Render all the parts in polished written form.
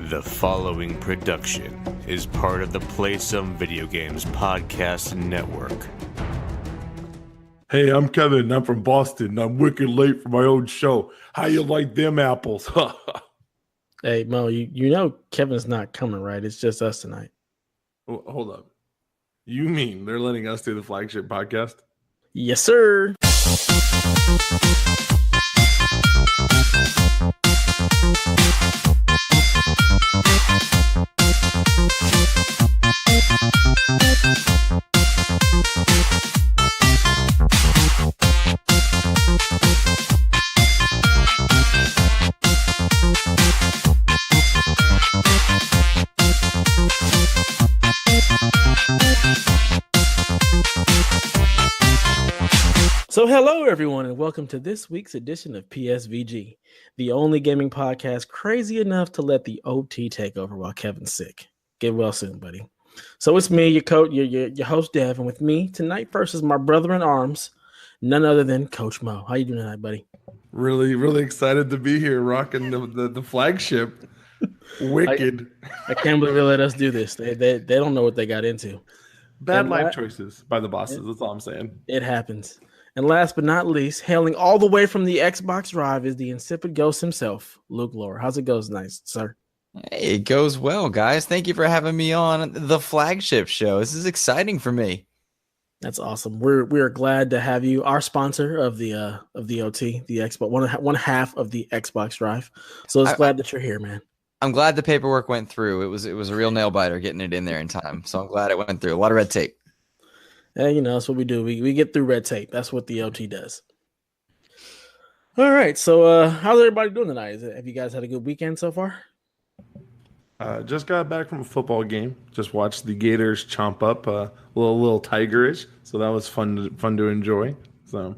The following production is part of the Play Some Video Games podcast network. Hey, I'm Kevin. I'm from Boston. I'm wicked late for my own show. How you like them apples? Hey, Mo, you know Kevin's not coming, right? It's just us tonight. Hold up. You mean they're letting us do the flagship podcast? Yes, sir. So hello, everyone, and welcome to this week's edition of PSVG, the only gaming podcast crazy enough to let the OT take over while Kevin's sick. Get well soon, buddy. So it's me, your coach, your host, Devin. With me tonight first is my brother in arms, none other than Coach Mo. How you doing tonight, buddy? Really excited to be here, rocking the flagship. Wicked. I can't believe they let us do this. They don't know what they got into. Bad life choices by the bosses. That's all I'm saying. It happens. And last but not least, hailing all the way from the Xbox Drive is the Insipid Ghost himself, Luke Lohr. How's it goes, nice, sir? Hey, it goes well, guys. Thank you for having me on the flagship show. This is exciting for me. That's awesome. We're glad to have you, our sponsor of the OT, the Xbox, one half of the Xbox Drive. So it's glad that you're here, man. I'm glad the paperwork went through. It was a real nail biter getting it in there in time. So I'm glad it went through. A lot of red tape. Yeah, you know, that's what we do. We get through red tape. That's what the OT does. All right. So how's everybody doing tonight? Have you guys had a good weekend so far? Just got back from a football game. Just watched the Gators chomp up a little tigerish. So that was fun to enjoy. So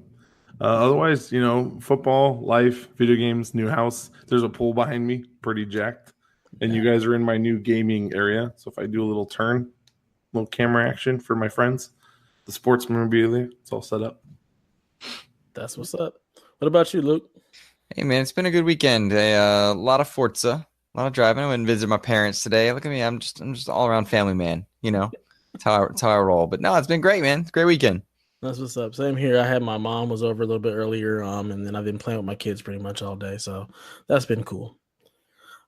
otherwise, you know, football, life, video games, new house. There's a pool behind me, pretty jacked. And you guys are in my new gaming area. So if I do a little turn, little camera action for my friends, the sports memorabilia, it's all set up. That's what's up. What about you, Luke? Hey, man, it's been a good weekend. A lot of Forza, a lot of driving. I went and visited my parents today. Look at me. I'm just all around family man. You know, that's how I roll. But no, it's been great, man. It's a great weekend. That's what's up. Same here. I had my mom was over a little bit earlier, and then I've been playing with my kids pretty much all day. So that's been cool.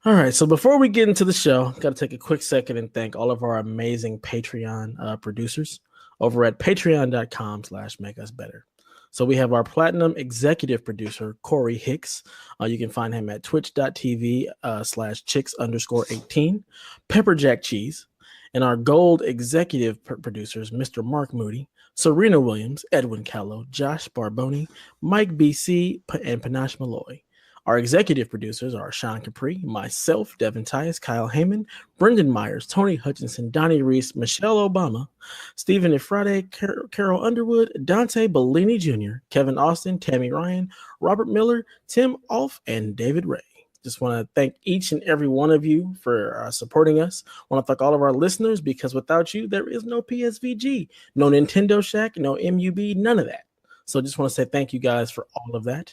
All right. So before we get into the show, got to take a quick second and thank all of our amazing Patreon producers over at patreon.com/makeusbetter. So we have our platinum executive producer, Corey Hicks. You can find him at twitch.tv/chicks_18, Pepperjack Cheese. And our gold executive producers, Mr. Mark Moody, Serena Williams, Edwin Calo, Josh Borbone, Mike BC, and Panache Malloy. Our executive producers are Sean Capri, myself, Devin, Tyus, Kyle Haiman, Brendan Myers, Tony Hutchinson, Donnie Reece, Michelle Obama, Stephen Iafrate, Caro Underwood, Dante Bellini Jr., Kevin Austin, Tammi Ryan, Robert Miller, Tim Aulph, and David Ray. Just want to thank each and every one of you for supporting us. Want to thank all of our listeners because without you, there is no PSVG, no Nintendo Shack, no MUB, none of that. So just want to say thank you guys for all of that.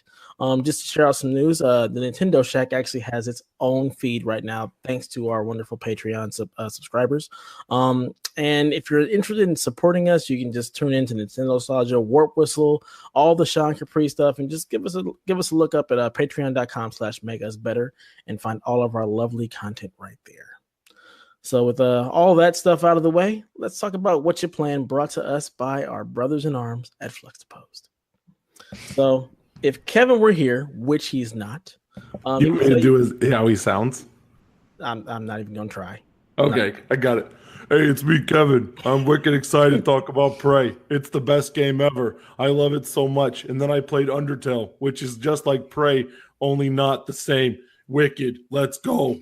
Just to share out some news, the Nintendo Shack actually has its own feed right now, thanks to our wonderful Patreon subscribers. And if you're interested in supporting us, you can just tune into Nintendo Nostalgia, Warp Whistle, all the Sean Capri stuff, and just give us a look up at patreon.com/makeusbetter and find all of our lovely content right there. So with all that stuff out of the way, let's talk about what you're playing, brought to us by our brothers in arms at Fluxpost. So if Kevin were here, which he's not, You want me to do how he sounds? I'm not even gonna try. Okay, I got it. Hey, it's me, Kevin. I'm wicked excited to talk about Prey. It's the best game ever. I love it so much. And then I played Undertale, which is just like Prey, only not the same. Wicked. Let's go.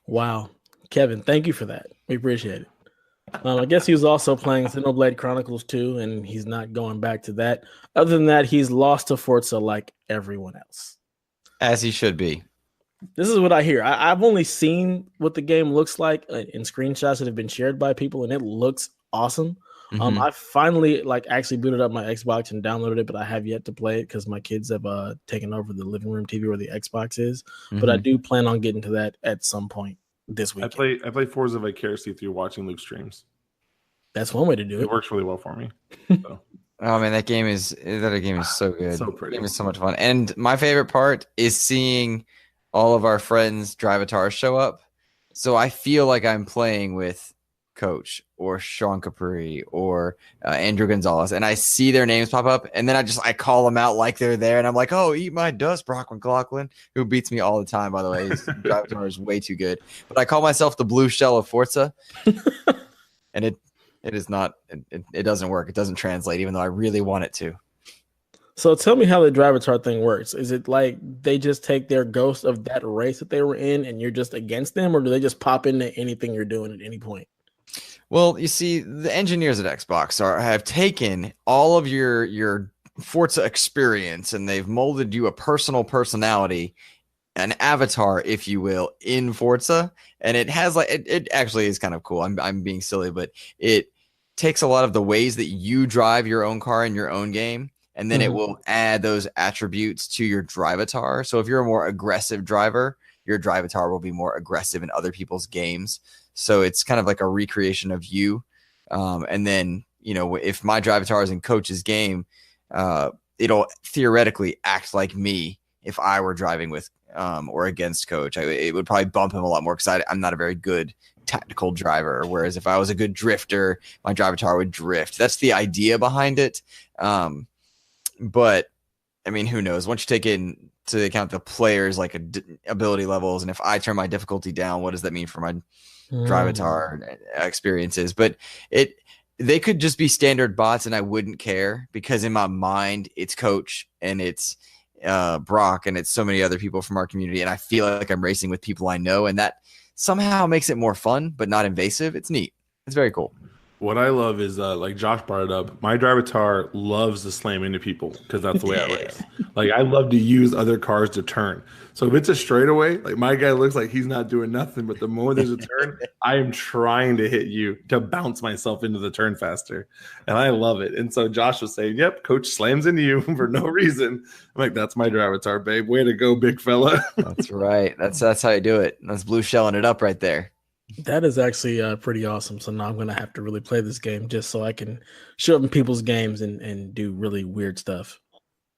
Wow. Kevin, thank you for that. We appreciate it. I guess he was also playing Xenoblade Chronicles 2, and he's not going back to that. Other than that, he's lost to Forza like everyone else. As he should be. This is what I hear. I've only seen what the game looks like in screenshots that have been shared by people, and it looks awesome. Mhm. I finally actually booted up my Xbox and downloaded it, but I have yet to play it because my kids have taken over the living room TV where the Xbox is. But I Mhm. do plan on getting to that at some point this I weekend. play Forza vicariously through watching Luke streams. That's one way to do It it. works really well for me. So. Oh man, that game is so good. So That pretty. game is so much fun. And my favorite part is seeing all of our friends Drivatars show up. So I feel like I'm playing with Coach or Sean Capri or Andrew Gonzalez, and I see their names pop up, and then I call them out like they're there, and I'm like, "Oh, eat my dust, Brock McLaughlin," who beats me all the time. By the way, his Drivatar is way too good. But I call myself the blue shell of Forza, and it is not. It doesn't work. It doesn't translate, even though I really want it to. So tell me how the Drivatar thing works. Is it like they just take their ghost of that race that they were in, and you're just against them, or do they just pop into anything you're doing at any point? Well, you see, the engineers at Xbox have taken all of your Forza experience and they've molded you a personal personality, an avatar, if you will, in Forza. And it has it actually is kind of cool. I'm being silly, but it takes a lot of the ways that you drive your own car in your own game, and then it will add those attributes to your Drivatar. So if you're a more aggressive driver, your Drivatar will be more aggressive in other people's games. So it's kind of like a recreation of you. And then, if my Drivatar is in Coach's game, it'll theoretically act like me if I were driving with or against Coach. It would probably bump him a lot more because I'm not a very good tactical driver. Whereas if I was a good drifter, my Drivatar would drift. That's the idea behind it. But I mean, who knows? Once you take into account the players' ability levels, and if I turn my difficulty down, what does that mean for my Drivatar experiences? But they could just be standard bots, and I wouldn't care because in my mind, it's Coach and it's Brock and it's so many other people from our community, and I feel like I'm racing with people I know, and that somehow makes it more fun, but not invasive. It's neat. It's very cool. What I love is, like Josh brought it up, my Drivatar loves to slam into people because that's the way I race. Like, I love to use other cars to turn. So if it's a straightaway, like my guy looks like he's not doing nothing, but the moment there's a turn, I am trying to hit you to bounce myself into the turn faster. And I love it. And so Josh was saying, yep, Coach slams into you for no reason. I'm like, that's my Drivatar, babe. Way to go, big fella. That's right. That's how you do it. That's blue shelling it up right there. That is actually pretty awesome. So now I'm going to have to really play this game just so I can show up in people's games and do really weird stuff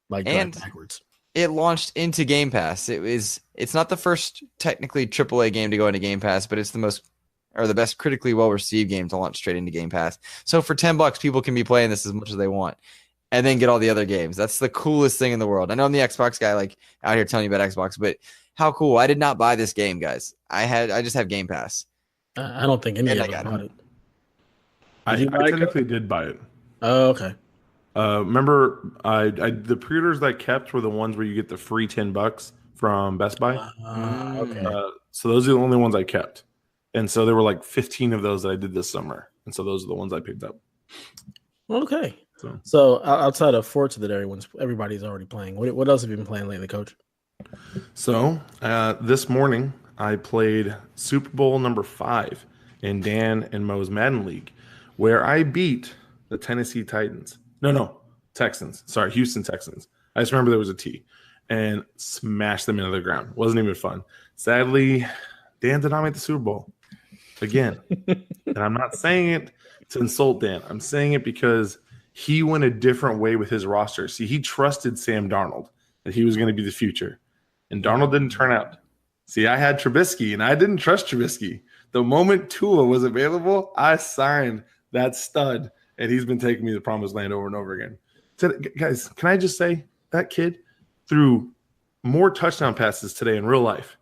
like drive backwards. It launched into Game Pass. It's not the first technically AAA game to go into Game Pass, but it's the best critically well-received game to launch straight into Game Pass. So for $10, people can be playing this as much as they want and then get all the other games. That's the coolest thing in the world. I know I'm the Xbox guy, out here telling you about Xbox, but how cool. I did not buy this game, guys. I just have Game Pass. I don't think any of us bought it. I technically did buy it. Oh, okay. Remember, the pre-orders that I kept were the ones where you get the free $10 from Best Buy. Okay. So those are the only ones I kept. And so there were like 15 of those that I did this summer. And so those are the ones I picked up. Okay. So outside of Forza that everybody's already playing, what else have you been playing lately, Coach? So this morning I played Super Bowl number 5 in Dan and Mo's Madden League, where I beat the Tennessee Titans. No, Texans. Sorry, Houston Texans. I just remember there was a T. And smashed them into the ground. Wasn't even fun. Sadly, Dan did not make the Super Bowl again. And I'm not saying it to insult Dan. I'm saying it because he went a different way with his roster. See, he trusted Sam Darnold that he was going to be the future. And Darnold didn't turn out. See, I had Trubisky, and I didn't trust Trubisky. The moment Tua was available, I signed that stud, and he's been taking me to the promised land over and over again. Guys, can I just say that kid threw more touchdown passes today in real life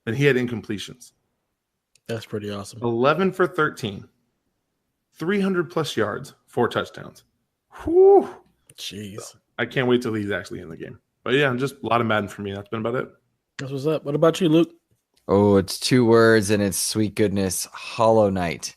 than he had incompletions. That's pretty awesome. 11 for 13, 300-plus yards, 4 touchdowns. Whew. Jeez. So I can't wait till he's actually in the game. But yeah, just a lot of Madden for me. That's been about it. That's what's up. What about you, Luke? Oh, it's 2 words and it's sweet goodness. Hollow Knight.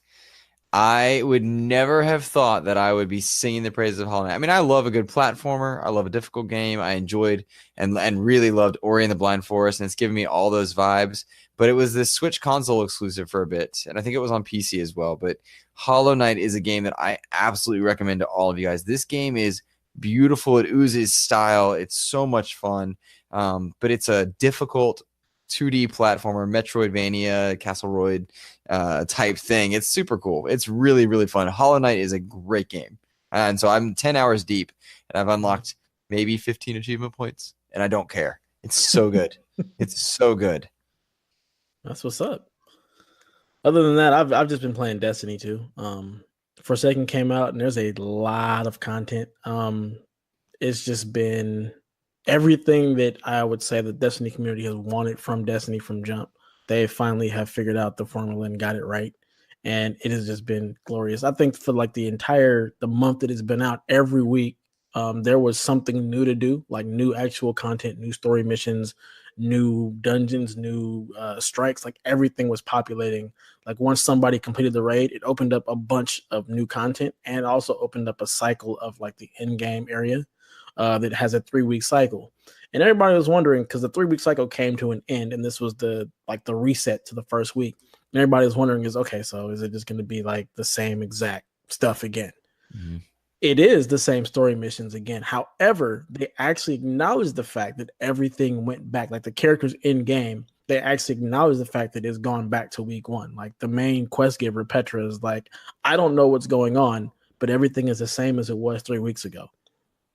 I would never have thought that I would be singing the praises of Hollow Knight. I mean, I love a good platformer. I love a difficult game. I enjoyed and really loved Ori and the Blind Forest, and it's given me all those vibes. But it was this Switch console exclusive for a bit, and I think it was on PC as well. But Hollow Knight is a game that I absolutely recommend to all of you guys. This game is beautiful. It oozes style. It's so much fun, but it's a difficult 2D platformer, Metroidvania, Castleroid type thing. It's super cool. It's really, really fun. Hollow Knight is a great game. And so I'm 10 hours deep, and I've unlocked maybe 15 achievement points, and I don't care. It's so good. It's so good. That's what's up. Other than that, I've just been playing Destiny too. Forsaken came out, and there's a lot of content. It's just been everything that I would say the Destiny community has wanted from Destiny from jump. They finally have figured out the formula and got it right, and it has just been glorious. I think for like the month that it's been out, every week there was something new to do, like new actual content, new story missions, new dungeons, new strikes. Like everything was populating. Like once somebody completed the raid, it opened up a bunch of new content, and also opened up a cycle of like the end game area that has a 3-week cycle. And everybody was wondering, because the 3-week cycle came to an end, and this was the reset to the first week. And everybody was wondering, so is it just going to be like the same exact stuff again? Mm-hmm. It is the same story missions again. However, they actually acknowledge the fact that everything went back. Like the characters in game, they actually acknowledge the fact that it's gone back to week 1. Like the main quest giver, Petra, is like, I don't know what's going on, but everything is the same as it was 3 weeks ago.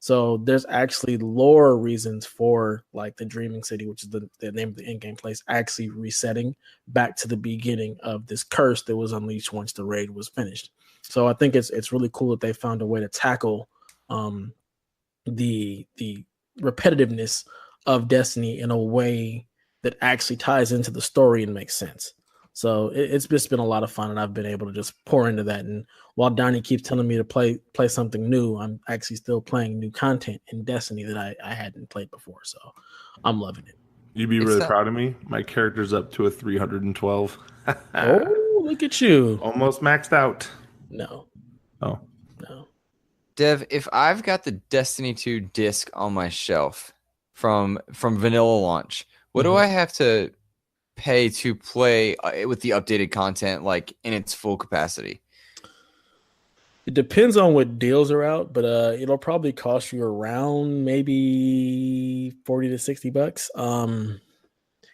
So there's actually lore reasons for like the Dreaming City, which is the name of the in-game place, actually resetting back to the beginning of this curse that was unleashed once the raid was finished. So I think it's really cool that they found a way to tackle the repetitiveness of Destiny in a way that actually ties into the story and makes sense. So it's just been a lot of fun, and I've been able to just pour into that. And while Donnie keeps telling me to play something new, I'm actually still playing new content in Destiny that I hadn't played before. So I'm loving it. You'd be really proud of me. My character's up to a 312. Oh, look at you. Almost maxed out. No. Oh. No. Dev, if I've got the Destiny 2 disc on my shelf from vanilla launch, what do I have to pay to play with the updated content like in its full capacity? It depends on what deals are out, but it'll probably cost you around maybe $40 to $60.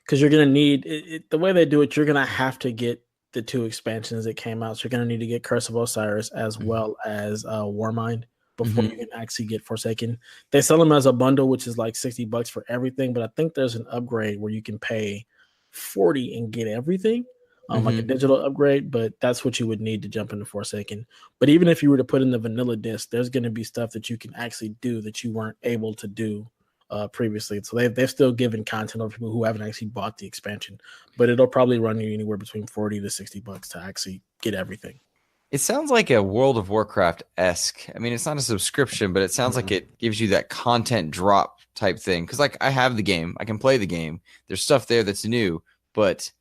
Because you're gonna need the way they do it, you're gonna have to get the 2 expansions that came out. So you're gonna need to get Curse of Osiris as well as Warmind before you can actually get Forsaken. They sell them as a bundle, which is like $60 for everything, but I think there's an upgrade where you can pay $40 and get everything, like a digital upgrade, but that's what you would need to jump into Forsaken. But even if you were to put in the vanilla disc, there's going to be stuff that you can actually do that you weren't able to do previously. So they've still given content over people who haven't actually bought the expansion, but it'll probably run you anywhere between $40 to $60 to actually get everything. It sounds like a World of Warcraft-esque. I mean, it's not a subscription, but it sounds like it gives you that content drop type thing. Because, like, I have the game. I can play the game. There's stuff there that's new. But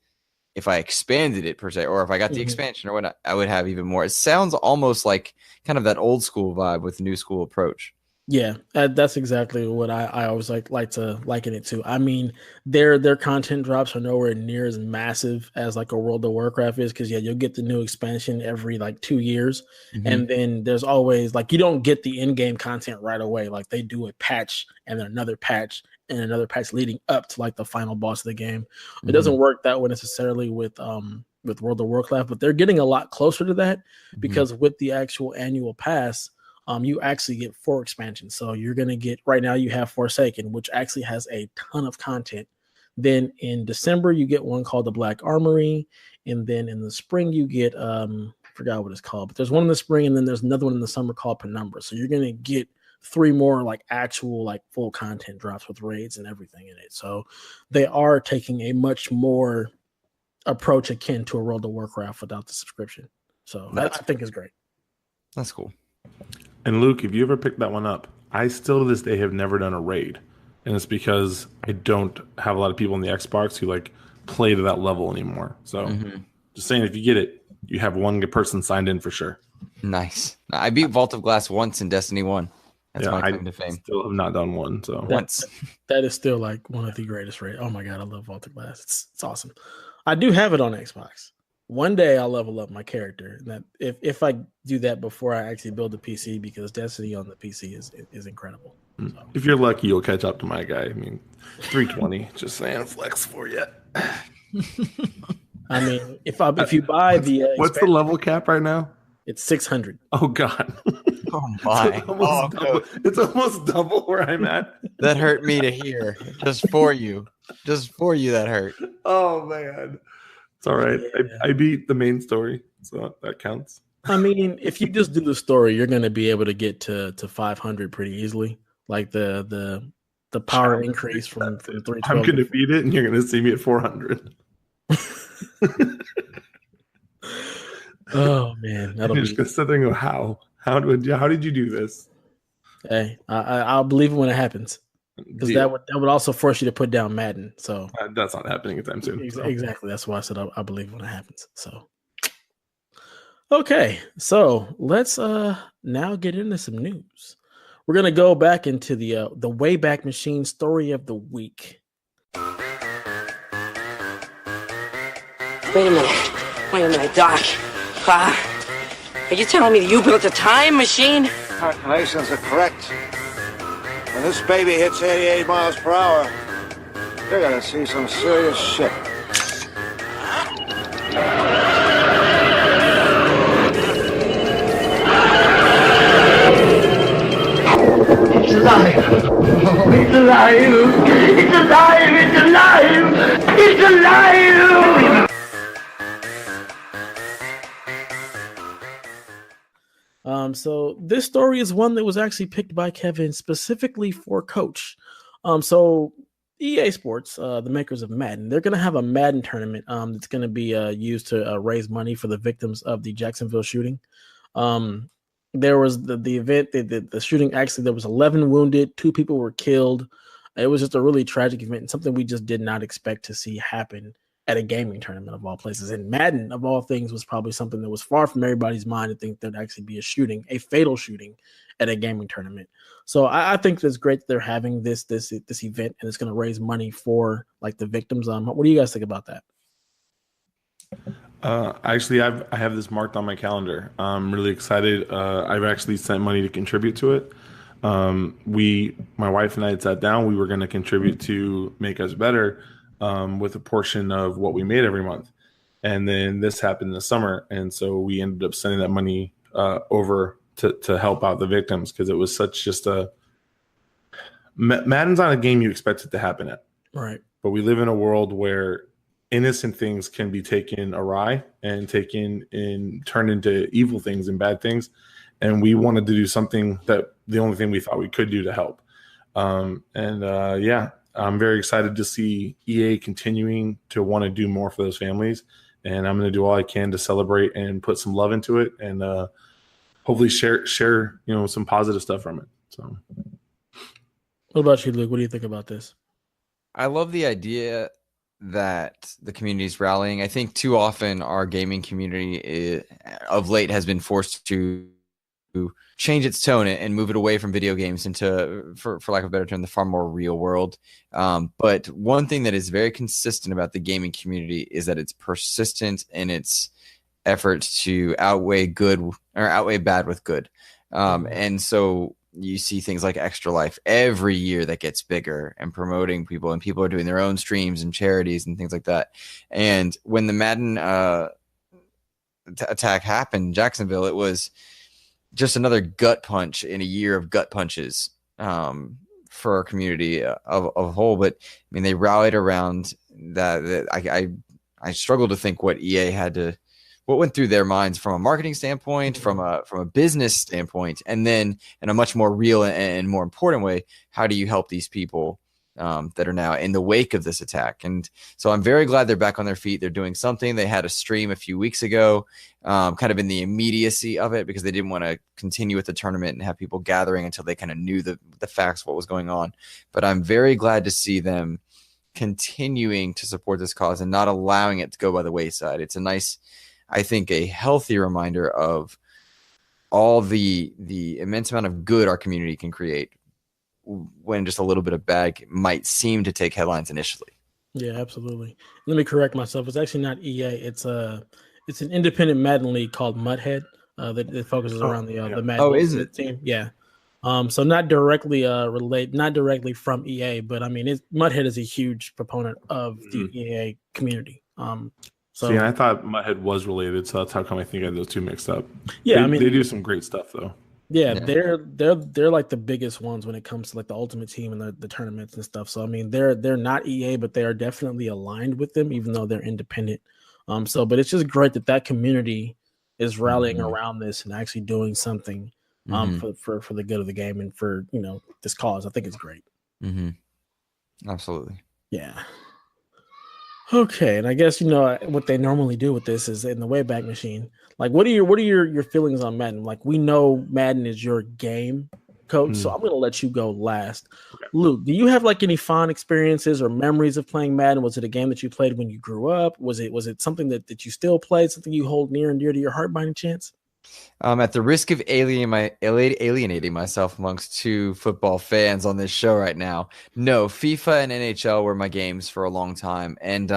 if I expanded it, per se, or if I got the expansion or whatnot, I would have even more. It sounds almost like kind of that old school vibe with the new school approach. Yeah, that's exactly what I always like to liken it to. I mean, their content drops are nowhere near as massive as like a World of Warcraft is, because you'll get the new expansion every like 2 years, and then there's always like you don't get the in-game content right away. Like they do a patch and then another patch and another patch leading up to like the final boss of the game. It doesn't work that way necessarily with World of Warcraft, but they're getting a lot closer to that because with the actual annual pass, you actually get 4 expansions. So you're going to get, right now you have Forsaken, which actually has a ton of content. Then in December, you get one called the Black Armory. And then in the spring, you get, I forgot what it's called, but there's one in the spring, and then there's another one in the summer called Penumbra. So you're going to get 3 more like actual like full content drops with raids and everything in it. So they are taking a much more approach akin to a World of Warcraft without the subscription. So I think it's great. That's cool. And Luke, if you ever picked that one up, I still to this day have never done a raid. And it's because I don't have a lot of people on the Xbox who like play to that level anymore. So just saying, if you get it, you have one person signed in for sure. Nice. I beat Vault of Glass once in Destiny 1. That's my claim to I fame. still have not done one. So Once. That is still like one of the greatest raid. Oh my god, I love Vault of Glass. It's awesome. I do have it on Xbox. One day I'll level up my character. That if I do that before I actually build the PC, because Destiny on the PC is incredible. So. If you're lucky, you'll catch up to my guy. I mean, 320. Just saying, flex for you. I mean, if you buy the what's the level cap right now? It's 600. Oh God. Oh my. It's almost double where I'm at. That hurt me to hear. Just for you, that hurt. Oh man. It's all right. Yeah. I beat the main story, so that counts. I mean, if you just do the story, you're going to be able to get to 500 pretty easily. Like the power increase from 312. I'm going to beat it, and you're going to see me at 400. Oh man, you're just going to sit there and go, how did you do this? Hey, I'll believe it when it happens. Because that would also force you to put down Madden. So that's not happening anytime soon. Exactly. That's why I said I believe when it happens. So okay, so let's now get into some news. We're gonna go back into the Wayback Machine story of the week. Wait a minute, Doc. Are you telling me that you built a time machine? Calculations are correct. When this baby hits 88 miles per hour, you're gonna see some serious shit. It's alive! Oh, it's alive! It's alive! It's alive! It's alive! So this story is one that was actually picked by Kevin specifically for Coach. So EA Sports, the makers of Madden, they're going to have a Madden tournament that's going to be used to raise money for the victims of the Jacksonville shooting. There was the event, the shooting, actually, there was 11 wounded, 2 people were killed. It was just a really tragic event and something we just did not expect to see happen at a gaming tournament of all places. And Madden, of all things, was probably something that was far from everybody's mind to think there'd actually be a fatal shooting at a gaming tournament. So I think it's great that they're having this event, and it's going to raise money for like the victims. What do you guys think about that? Actually, I have this marked on my calendar. I'm really excited. I've actually sent money to contribute to it. My wife and I had sat down. We were going to contribute to Make Us Better with a portion of what we made every month. And then this happened in the summer. And so we ended up sending that money over to help out the victims, because it was such just Madden's not a game you expect it to happen at. Right. But we live in a world where innocent things can be taken awry and turned into evil things and bad things. And we wanted to do something that the only thing we thought we could do to help. I'm very excited to see EA continuing to want to do more for those families. And I'm going to do all I can to celebrate and put some love into it, and hopefully share some positive stuff from it. So, what about you, Luke? What do you think about this? I love the idea that the community is rallying. I think too often our gaming community of late has been forced to change its tone and move it away from video games into, for lack of a better term, the far more real world. But one thing that is very consistent about the gaming community is that it's persistent in its efforts to outweigh bad with good. And so you see things like Extra Life every year that gets bigger and promoting people, and people are doing their own streams and charities and things like that. And when the Madden attack happened in Jacksonville, it was just another gut punch in a year of gut punches for our community of a whole. But I mean, they rallied around that. I struggle to think what went through their minds from a marketing standpoint, from a business standpoint, and then in a much more real and more important way, how do you help these people that are now in the wake of this attack? And so I'm very glad they're back on their feet. They're doing something. They had a stream a few weeks ago, kind of in the immediacy of it, because they didn't want to continue with the tournament and have people gathering until they kind of knew the facts, what was going on. But I'm very glad to see them continuing to support this cause and not allowing it to go by the wayside. It's a nice, I think, a healthy reminder of all the immense amount of good our community can create when just a little bit of bad might seem to take headlines initially. Yeah, absolutely. Let me correct myself. It's actually not EA. It's an independent Madden league called Mudhead that focuses around the Madden is it? team. Yeah. So not directly not directly from EA, but I mean, Mudhead is a huge proponent of the EA community. So See, and I thought Mudhead was related, so that's how come I think I had those two mixed up. Yeah, they do some great stuff though. Yeah, they're like the biggest ones when it comes to like the Ultimate Team and the tournaments and stuff. So I mean, they're not EA, but they are definitely aligned with them, even though they're independent. But it's just great that community is rallying around this and actually doing something for the good of the game and for this cause. I think it's great. Absolutely. Yeah. Okay, and I guess what they normally do with this is in the Wayback Machine. Like, what are your feelings on Madden? Like, we know Madden is your game, Coach. So I'm gonna let you go last. Okay. Luke, do you have like any fond experiences or memories of playing Madden? Was it a game that you played when you grew up? Was it something that you still played? Something you hold near and dear to your heart by any chance? At the risk of alienating myself amongst two football fans on this show right now, no, FIFA and NHL were my games for a long time, and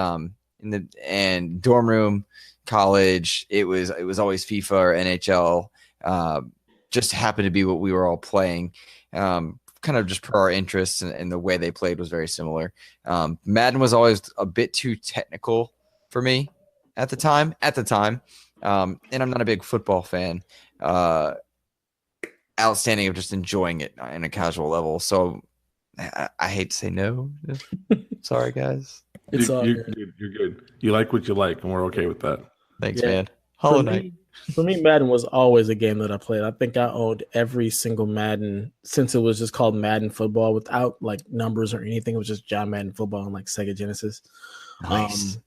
in dorm room, college, it was always FIFA or NHL. Just happened to be what we were all playing. Kind of just per our interests, and the way they played was very similar. Madden was always a bit too technical for me at the time. And I'm not a big football fan. Outstanding of just enjoying it in a casual level. So I hate to say no. Sorry, guys. You're good. You like what you like, and we're okay with that. Thanks, man. Hollow Knight. For me, Madden was always a game that I played. I think I owned every single Madden since it was just called Madden Football without like numbers or anything. It was just John Madden Football on like Sega Genesis. Nice.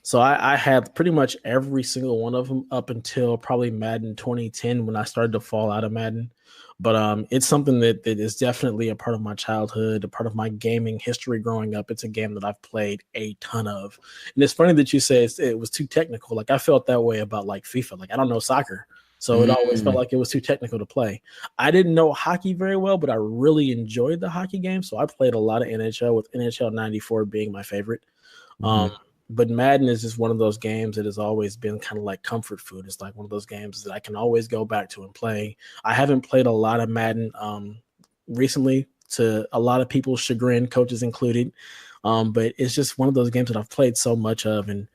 So I had pretty much every single one of them up until probably Madden 2010 when I started to fall out of Madden. But it's something that is definitely a part of my childhood, a part of my gaming history growing up. It's a game that I've played a ton of. And it's funny that you say it was too technical. Like I felt that way about like FIFA. Like I don't know soccer. So it always felt like it was too technical to play. I didn't know hockey very well, but I really enjoyed the hockey game. So I played a lot of NHL, with NHL 94 being my favorite. But Madden is just one of those games that has always been kind of like comfort food. It's like one of those games that I can always go back to and play. I haven't played a lot of Madden recently, to a lot of people's chagrin, coaches included. But it's just one of those games that I've played so much of, and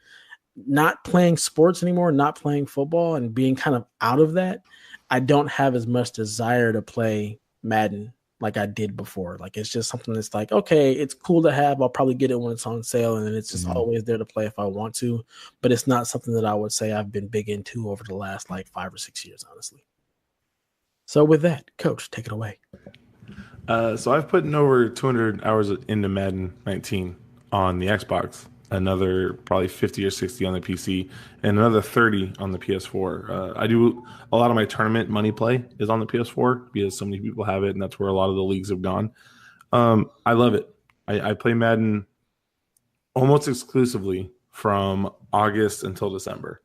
not playing sports anymore, not playing football and being kind of out of that, I don't have as much desire to play Madden like I did before. Like it's just something that's like, okay, it's cool to have. I'll probably get it when it's on sale, and then it's just always there to play if I want to. But it's not something that I would say I've been big into over the last like 5 or 6 years, honestly. So with that, Coach, take it away. So I've put in over 200 hours into Madden 19 on the Xbox, another probably 50 or 60 on the PC, and another 30 on the PS4. I do a lot of my tournament money play is on the PS4 because so many people have it, and that's where a lot of the leagues have gone. I love it. I play Madden almost exclusively from August until December,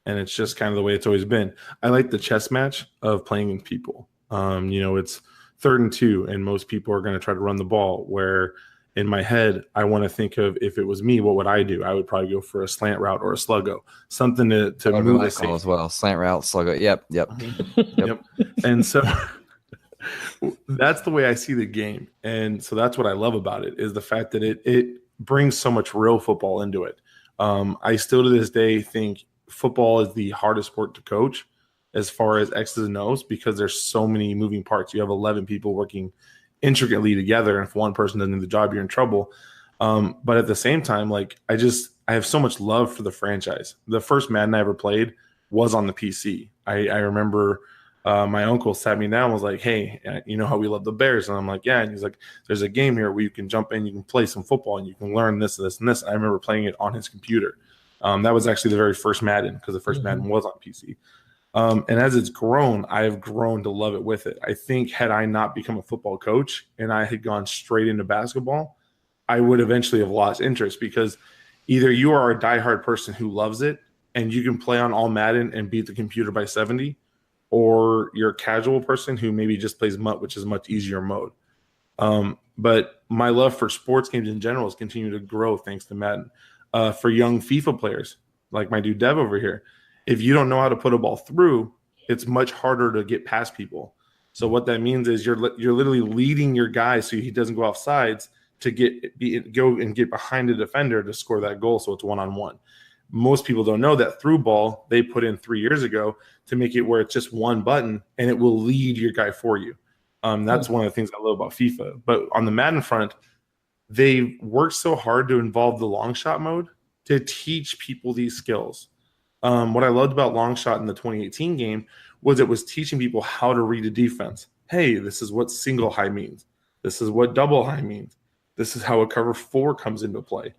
and it's just kind of the way it's always been. I like the chess match of playing with people. It's 3rd and 2, and most people are going to try to run the ball, where in my head, I want to think of, if it was me, what would I do? I would probably go for a slant route or a sluggo, something to move the call as well. Slant route, sluggo. Yep. And so that's the way I see the game. And so that's what I love about it, is the fact that it brings so much real football into it. I still to this day think football is the hardest sport to coach as far as X's and O's, because there's so many moving parts. You have 11 people working intricately together, and if one person doesn't do the job, you're in trouble. But at the same time, like I have so much love for the franchise. The first Madden I ever played was on the PC. I remember my uncle sat me down and was like, hey, you know how we love the Bears? And I'm like, yeah. And he's like, there's a game here where you can jump in, you can play some football, and you can learn this, this, and this. And I remember playing it on his computer. That was actually the very first Madden, because the first Madden was on PC. And as it's grown, I have grown to love it with it. I think had I not become a football coach and I had gone straight into basketball, I would eventually have lost interest, because either you are a diehard person who loves it and you can play on all Madden and beat the computer by 70, or you're a casual person who maybe just plays MUT, which is a much easier mode. But my love for sports games in general has continued to grow thanks to Madden. For young FIFA players, like my dude Dev over here, if you don't know how to put a ball through, it's much harder to get past people. So what that means is you're literally leading your guy so he doesn't go off sides to go and get behind the defender to score that goal. So it's 1-on-1. Most people don't know that through ball they put in 3 years ago to make it where it's just one button and it will lead your guy for you. That's one of the things I love about FIFA. But on the Madden front, they worked so hard to involve the long shot mode to teach people these skills. What I loved about long shot in the 2018 game was it was teaching people how to read a defense. Hey, this is what single high means. This is what double high means. This is how a cover 4 comes into play.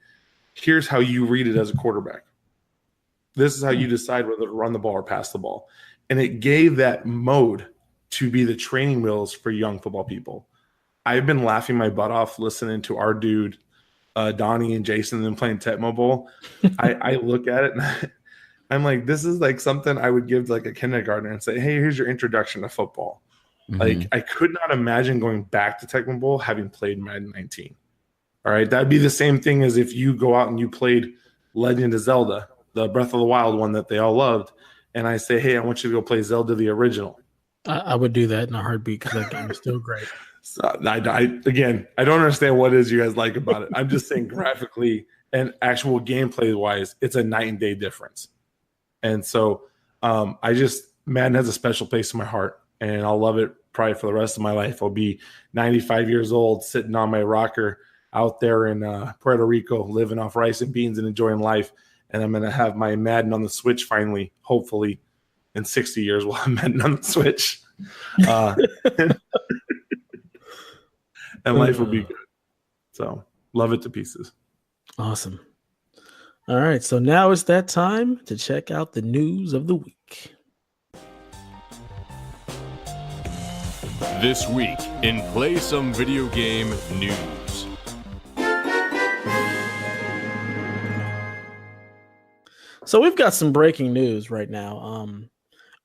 Here's how you read it as a quarterback. This is how you decide whether to run the ball or pass the ball. And it gave that mode to be the training wheels for young football people. I've been laughing my butt off listening to our dude, Donnie and Jason, and playing Tecmo Bowl. I look at it and I'm like, this is like something I would give to like a kindergartner and say, hey, here's your introduction to football. Mm-hmm. Like, I could not imagine going back to Tecmo Bowl having played Madden 19. All right, that'd be the same thing as if you go out and you played Legend of Zelda, the Breath of the Wild one that they all loved, and I say, hey, I want you to go play Zelda the original. I would do that in a heartbeat because that game is still great. So I don't understand what it is you guys like about it. I'm just saying graphically and actual gameplay wise, it's a night and day difference. And so Madden has a special place in my heart, and I'll love it probably for the rest of my life. I'll be 95 years old sitting on my rocker out there in Puerto Rico, living off rice and beans and enjoying life. And I'm going to have my Madden on the Switch finally, hopefully, in 60 years while I'm Madden on the Switch. And life will be good. So, love it to pieces. Awesome. All right, so now it's that time to check out the news of the week. This week in Play Some Video Game News. So we've got some breaking news right now.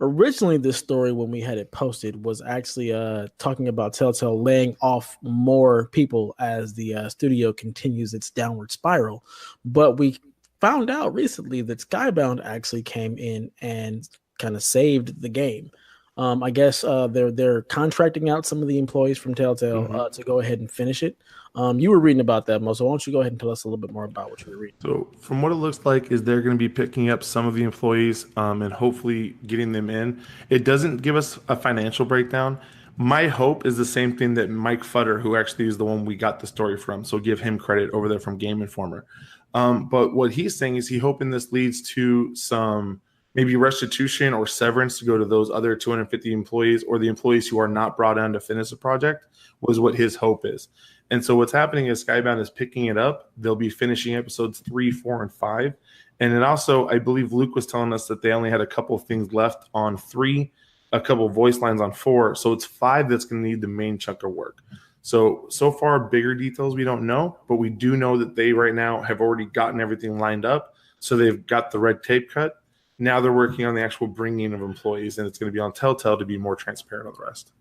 Originally, this story, when we had it posted, was actually talking about TellTale laying off more people as the studio continues its downward spiral. But we found out recently that Skybound actually came in and kind of saved the game. I guess they're contracting out some of the employees from TellTale to go ahead and finish it. You were reading about that, Mo, so why don't you go ahead and tell us a little bit more about what you were reading? So from what it looks like is they're going to be picking up some of the employees and hopefully getting them in. It doesn't give us a financial breakdown. My hope is the same thing that Mike Futter, who actually is the one we got the story from, so give him credit over there from Game Informer. But what he's saying is hoping this leads to some maybe restitution or severance to go to those other 250 employees or the employees who are not brought on to finish the project was what his hope is. And so what's happening is Skybound is picking it up. They'll be finishing episodes 3, 4, and 5. And then also, I believe Luke was telling us that they only had a couple of things left on 3, a couple of voice lines on 4. So it's 5 that's going to need the main chunk of work. So far, bigger details we don't know, but we do know that they right now have already gotten everything lined up. So they've got the red tape cut. Now they're working on the actual bringing of employees, and it's going to be on TellTale to be more transparent on the rest.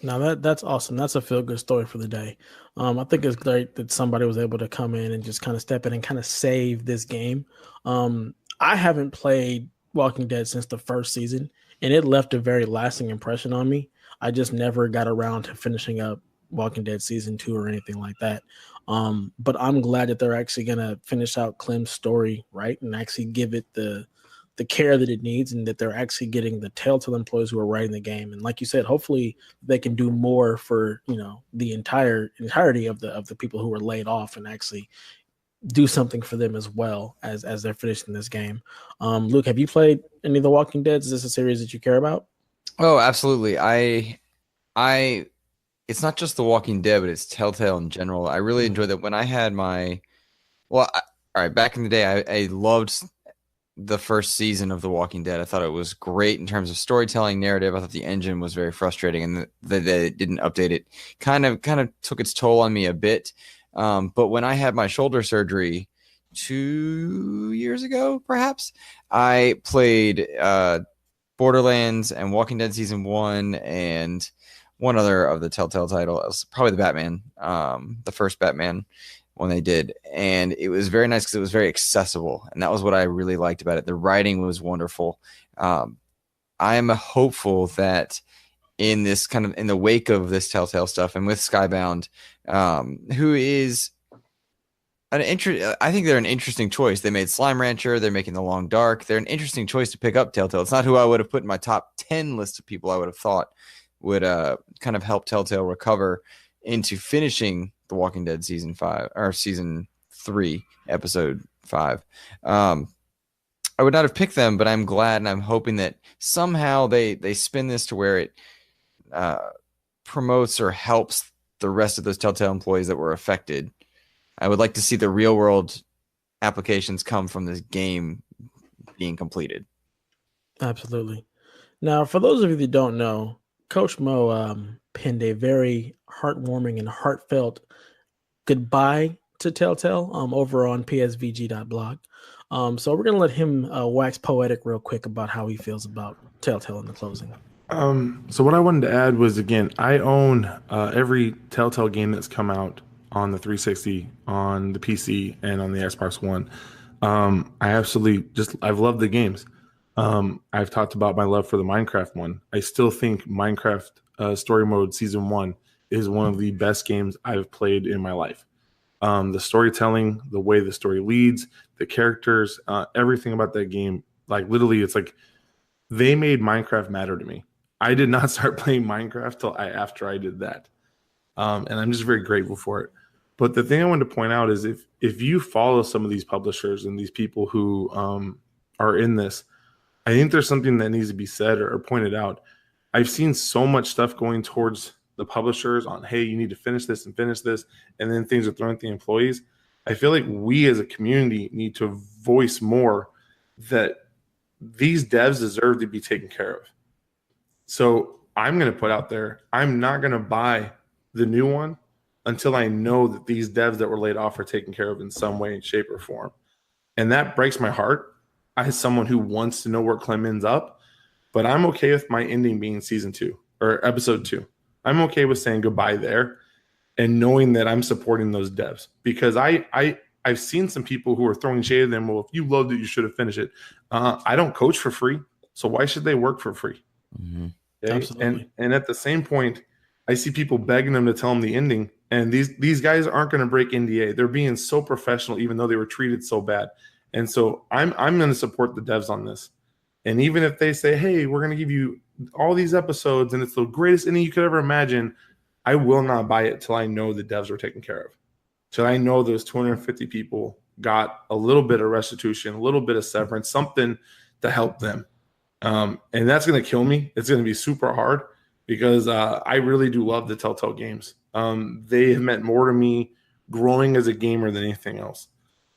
Now that's awesome. That's a feel-good story for the day. I think it's great that somebody was able to come in and just kind of step in and kind of save this game. I haven't played Walking Dead since the first season, and it left a very lasting impression on me. I just never got around to finishing up Walking Dead season 2 or anything like that. But I'm glad that they're actually going to finish out Clem's story, right, and actually give it the care that it needs, and that they're actually getting the TellTale employees who are writing the game. And like you said, hopefully they can do more for, the entirety of the people who were laid off, and actually do something for them as well as they're finishing this game. Luke, have you played any of the Walking Dead? Is this a series that you care about? Oh, absolutely. It's not just The Walking Dead, but it's TellTale in general. I really enjoyed that. When I had back in the day, I loved the first season of The Walking Dead. I thought it was great in terms of storytelling, narrative. I thought the engine was very frustrating, and that they didn't update it kind of took its toll on me a bit. But when I had my shoulder surgery, 2 years ago, perhaps. I played Borderlands and Walking Dead Season 1 and one other of the Telltale title. It was probably the Batman, the first Batman one they did. And it was very nice because it was very accessible. And that was what I really liked about it. The writing was wonderful. I am hopeful that in this kind of in the wake of this Telltale stuff and with Skybound, who is I think they're an interesting choice. They made Slime Rancher. They're making The Long Dark. They're an interesting choice to pick up Telltale. It's not who I would have put in my top 10 list of people I would have thought would kind of help Telltale recover into finishing The Walking Dead season 3, episode 5. I would not have picked them, but I'm glad and I'm hoping that somehow they spin this to where it promotes or helps the rest of those Telltale employees that were affected. I would like to see the real world applications come from this game being completed. Absolutely. Now, for those of you that don't know, Coach Mo penned a very heartwarming and heartfelt goodbye to Telltale over on psvg.blog. So we're going to let him wax poetic real quick about how he feels about Telltale in the closing. So what I wanted to add was, again, I own every Telltale game that's come out on the 360, on the PC, and on the Xbox One. I've loved the games. I've talked about my love for the Minecraft one. I still think Minecraft Story Mode Season 1 is one of the best games I've played in my life. The storytelling, the way the story leads, the characters, everything about that game, like literally, it's like they made Minecraft matter to me. I did not start playing Minecraft till after I did that. And I'm just very grateful for it. But the thing I wanted to point out is if you follow some of these publishers and these people who are in this, I think there's something that needs to be said or pointed out. I've seen so much stuff going towards the publishers on, hey, you need to finish this, and then things are thrown at the employees. I feel like we as a community need to voice more that these devs deserve to be taken care of. So I'm going to put out there, I'm not going to buy the new one until I know that these devs that were laid off are taken care of in some way, shape, or form. And that breaks my heart as someone who wants to know where Clem ends up. But I'm okay with my ending being season 2 or episode 2. I'm okay with saying goodbye there and knowing that I'm supporting those devs, because I've seen some people who are throwing shade at them. Well, if you loved it, you should have finished it. I don't coach for free, so why should they work for free? Mm-hmm. Okay? Absolutely. And at the same point, I see people begging them to tell them the ending, and these guys aren't going to break NDA. They're being so professional, even though they were treated so bad. And so I'm going to support the devs on this. And even if they say, hey, we're going to give you all these episodes and it's the greatest ending you could ever imagine, I will not buy it till I know the devs are taken care of. Till I know those 250 people got a little bit of restitution, a little bit of severance, something to help them. And that's going to kill me. It's going to be super hard because I really do love the Telltale games. They have meant more to me growing as a gamer than anything else.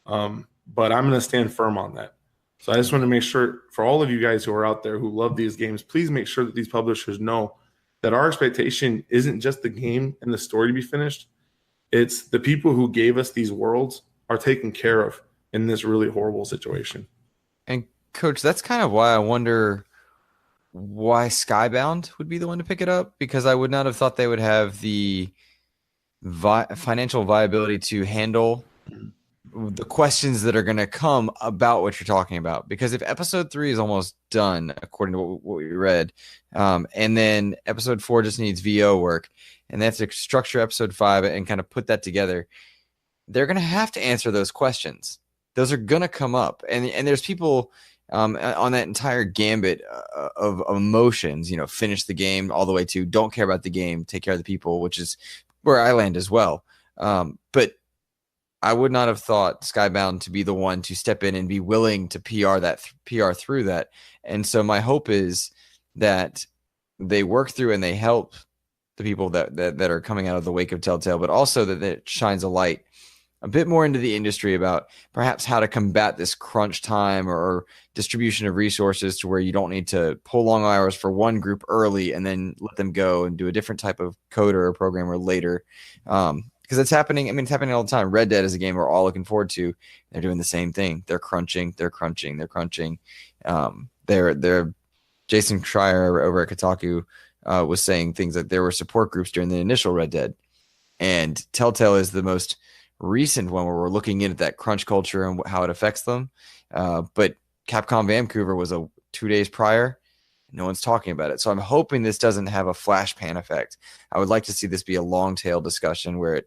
But I'm going to stand firm on that. So I just want to make sure for all of you guys who are out there who love these games, please make sure that these publishers know that our expectation isn't just the game and the story to be finished. It's the people who gave us these worlds are taken care of in this really horrible situation. And Coach, that's kind of why I wonder why Skybound would be the one to pick it up, because I would not have thought they would have the financial viability to handle the questions that are going to come about what you're talking about. Because if episode 3 is almost done, according to what we read, and then episode 4 just needs VO work, and they have to structure episode 5 and kind of put that together, they're going to have to answer those questions. Those are going to come up. And there's people on that entire gambit of emotions, you know, finish the game all the way to don't care about the game, take care of the people, which is where I land as well. But I would not have thought Skybound to be the one to step in and be willing to PR through that. And so my hope is that they work through and they help the people that are coming out of the wake of Telltale, but also that it shines a light a bit more into the industry about perhaps how to combat this crunch time or distribution of resources to where you don't need to pull long hours for one group early and then let them go and do a different type of coder or programmer later. because it's happening. I mean, it's happening all the time. Red Dead is a game we're all looking forward to. They're doing the same thing. They're crunching. They're Jason Schreier over at Kotaku was saying things like there were support groups during the initial Red Dead, and TellTale is the most recent one where we're looking into that crunch culture and how it affects them. But Capcom Vancouver was 2 days prior. No one's talking about it. So I'm hoping this doesn't have a flashpan effect. I would like to see this be a long tail discussion where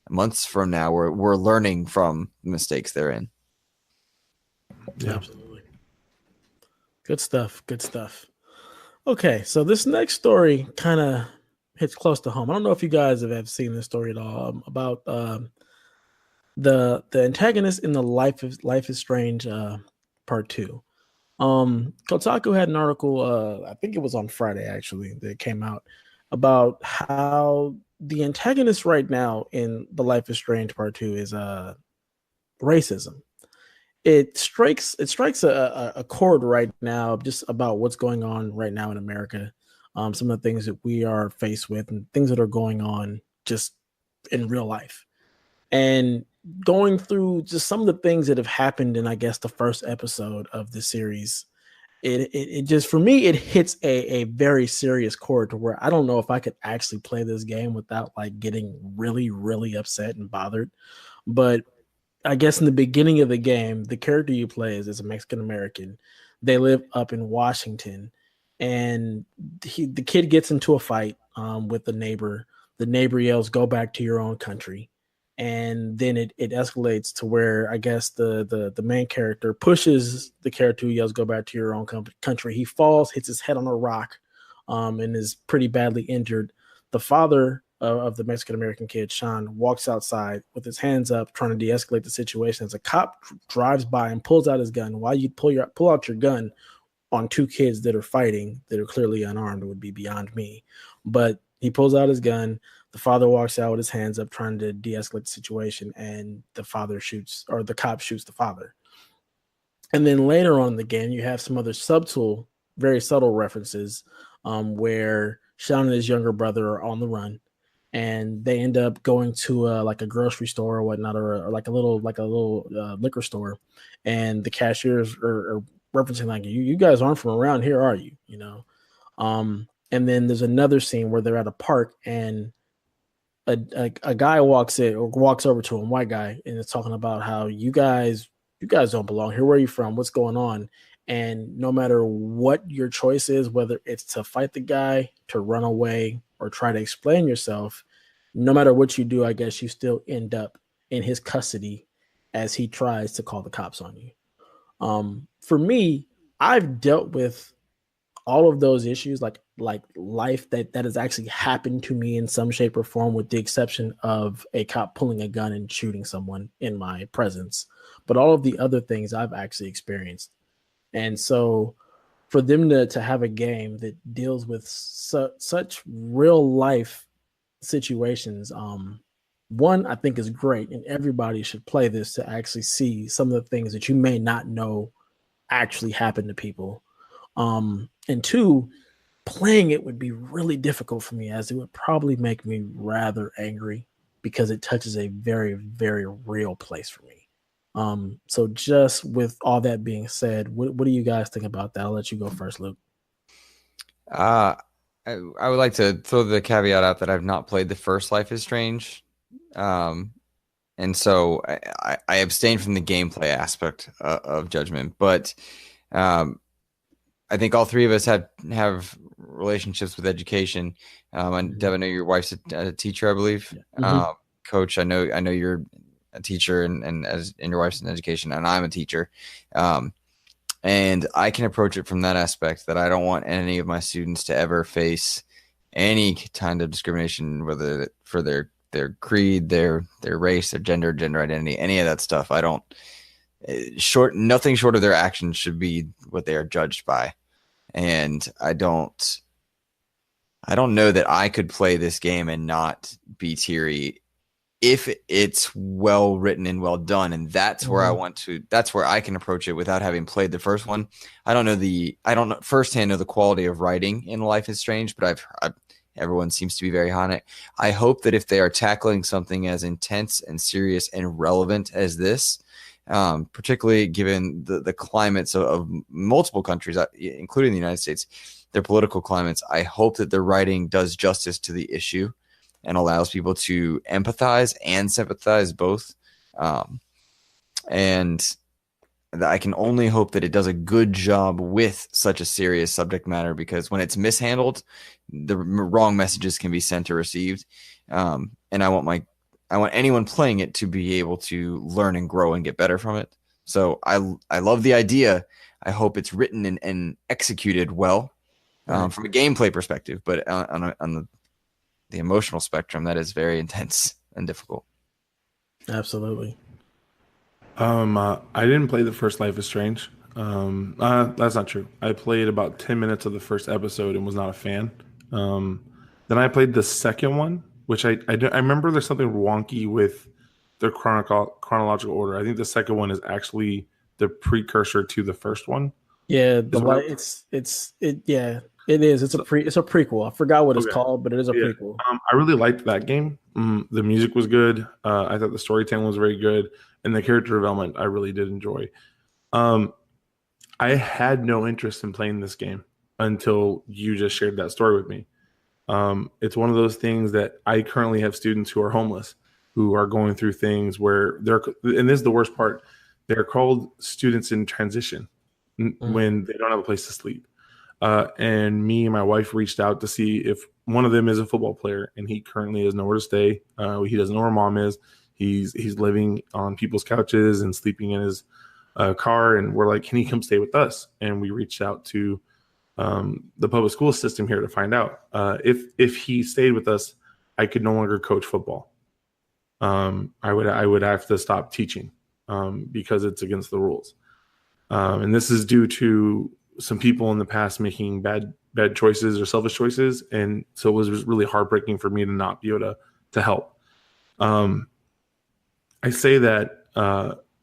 months from now we're learning from the mistakes they're in. Yeah. Absolutely. Good stuff. Okay, so this next story kind of hits close to home. I don't know if you guys have seen this story at all about the antagonist in the Life is Strange Part 2. Kotaku had an article, I think it was on Friday actually, that came out about how the antagonist right now in the Life is Strange Part 2 is racism. It strikes a chord right now just about what's going on right now in America. Some of the things that we are faced with and things that are going on just in real life. And going through just some of the things that have happened in, I guess, the first episode of the series, it just, for me, it hits a very serious chord to where I don't know if I could actually play this game without like getting really, really upset and bothered. But I guess in the beginning of the game, the character you play is a Mexican American. They live up in Washington, and the kid gets into a fight with the neighbor. The neighbor yells, "Go back to your own country." And then it escalates to where I guess the main character pushes the character who yells, "Go back to your own country." He falls, hits his head on a rock, and is pretty badly injured. The father of the Mexican-American kid, Sean, walks outside with his hands up trying to de-escalate the situation as a cop drives by and pulls out his gun. Why you pull out your gun on two kids that are fighting, that are clearly unarmed, would be beyond me. But he pulls out his gun. The father walks out with his hands up trying to de-escalate the situation, and the cop shoots the father. And then later on in the game, you have some other very subtle references where Sean and his younger brother are on the run, and they end up going to a grocery store or whatnot, or like a little liquor store, and the cashiers are referencing like, you guys aren't from around here, are you? And then there's another scene where they're at a park, and a guy walks over to him, white guy, and it's talking about how you guys don't belong here. Where are you from? What's going on? And no matter what your choice is, whether it's to fight the guy, to run away, or try to explain yourself, no matter what you do, I guess you still end up in his custody as he tries to call the cops on you. For me, I've dealt with all of those issues, like life that has actually happened to me in some shape or form, with the exception of a cop pulling a gun and shooting someone in my presence. But all of the other things I've actually experienced. And so for them to have a game that deals with such real life situations, one, I think is great, and everybody should play this to actually see some of the things that you may not know actually happen to people. And two, playing it would be really difficult for me, as it would probably make me rather angry because it touches a very, very real place for me. So just with all that being said, what do you guys think about that? I'll let you go first, Luke. I would like to throw the caveat out that I've not played the first Life is Strange. And so I abstain from the gameplay aspect of Judgment, but I think all three of us have relationships with education. And Devin, I know your wife's a teacher, I believe. Mm-hmm. Coach, I know you're a teacher, and your wife's in education, and I'm a teacher. And I can approach it from that aspect, that I don't want any of my students to ever face any kind of discrimination, whether for their creed, their race, their gender identity, any of that stuff. I don't. Nothing short of their actions should be what they are judged by. And I don't know that I could play this game and not be teary if it's well written and well done. And that's where that's where I can approach it without having played the first one. I don't firsthand know the quality of writing in Life is Strange, but Everyone seems to be very hot on it. I hope that if they are tackling something as intense and serious and relevant as this, particularly given the climates of multiple countries, including the United States, their political climates, I hope that the writing does justice to the issue and allows people to empathize and sympathize both. And I can only hope that it does a good job with such a serious subject matter, because when it's mishandled, the wrong messages can be sent or received. And I want anyone playing it to be able to learn and grow and get better from it. So I love the idea. I hope it's written and executed well from a gameplay perspective, but on the emotional spectrum, that is very intense and difficult. Absolutely. I didn't play the first Life is Strange. That's not true. I played about 10 minutes of the first episode and was not a fan. Then I played the second one, which I remember there's something wonky with their chronological order. I think the second one is actually the precursor to the first one. Yeah, it is. It's a prequel. I forgot what it's called, but it is a prequel. I really liked that game. The music was good. I thought the storytelling was very good, and the character development I really did enjoy. I had no interest in playing this game until you just shared that story with me. It's one of those things that I currently have students who are homeless, who are going through things where and this is the worst part, they're called students in transition when they don't have a place to sleep. And me and my wife reached out to see if one of them is a football player, and he currently has nowhere to stay. He doesn't know where mom is. He's living on people's couches and sleeping in his car. And we're like, can he come stay with us? And we reached out to the public school system here to find out if he stayed with us, I could no longer coach football. I would have to stop teaching because it's against the rules. And this is due to some people in the past making bad choices or selfish choices, and so it was really heartbreaking for me to not be able to help. I say that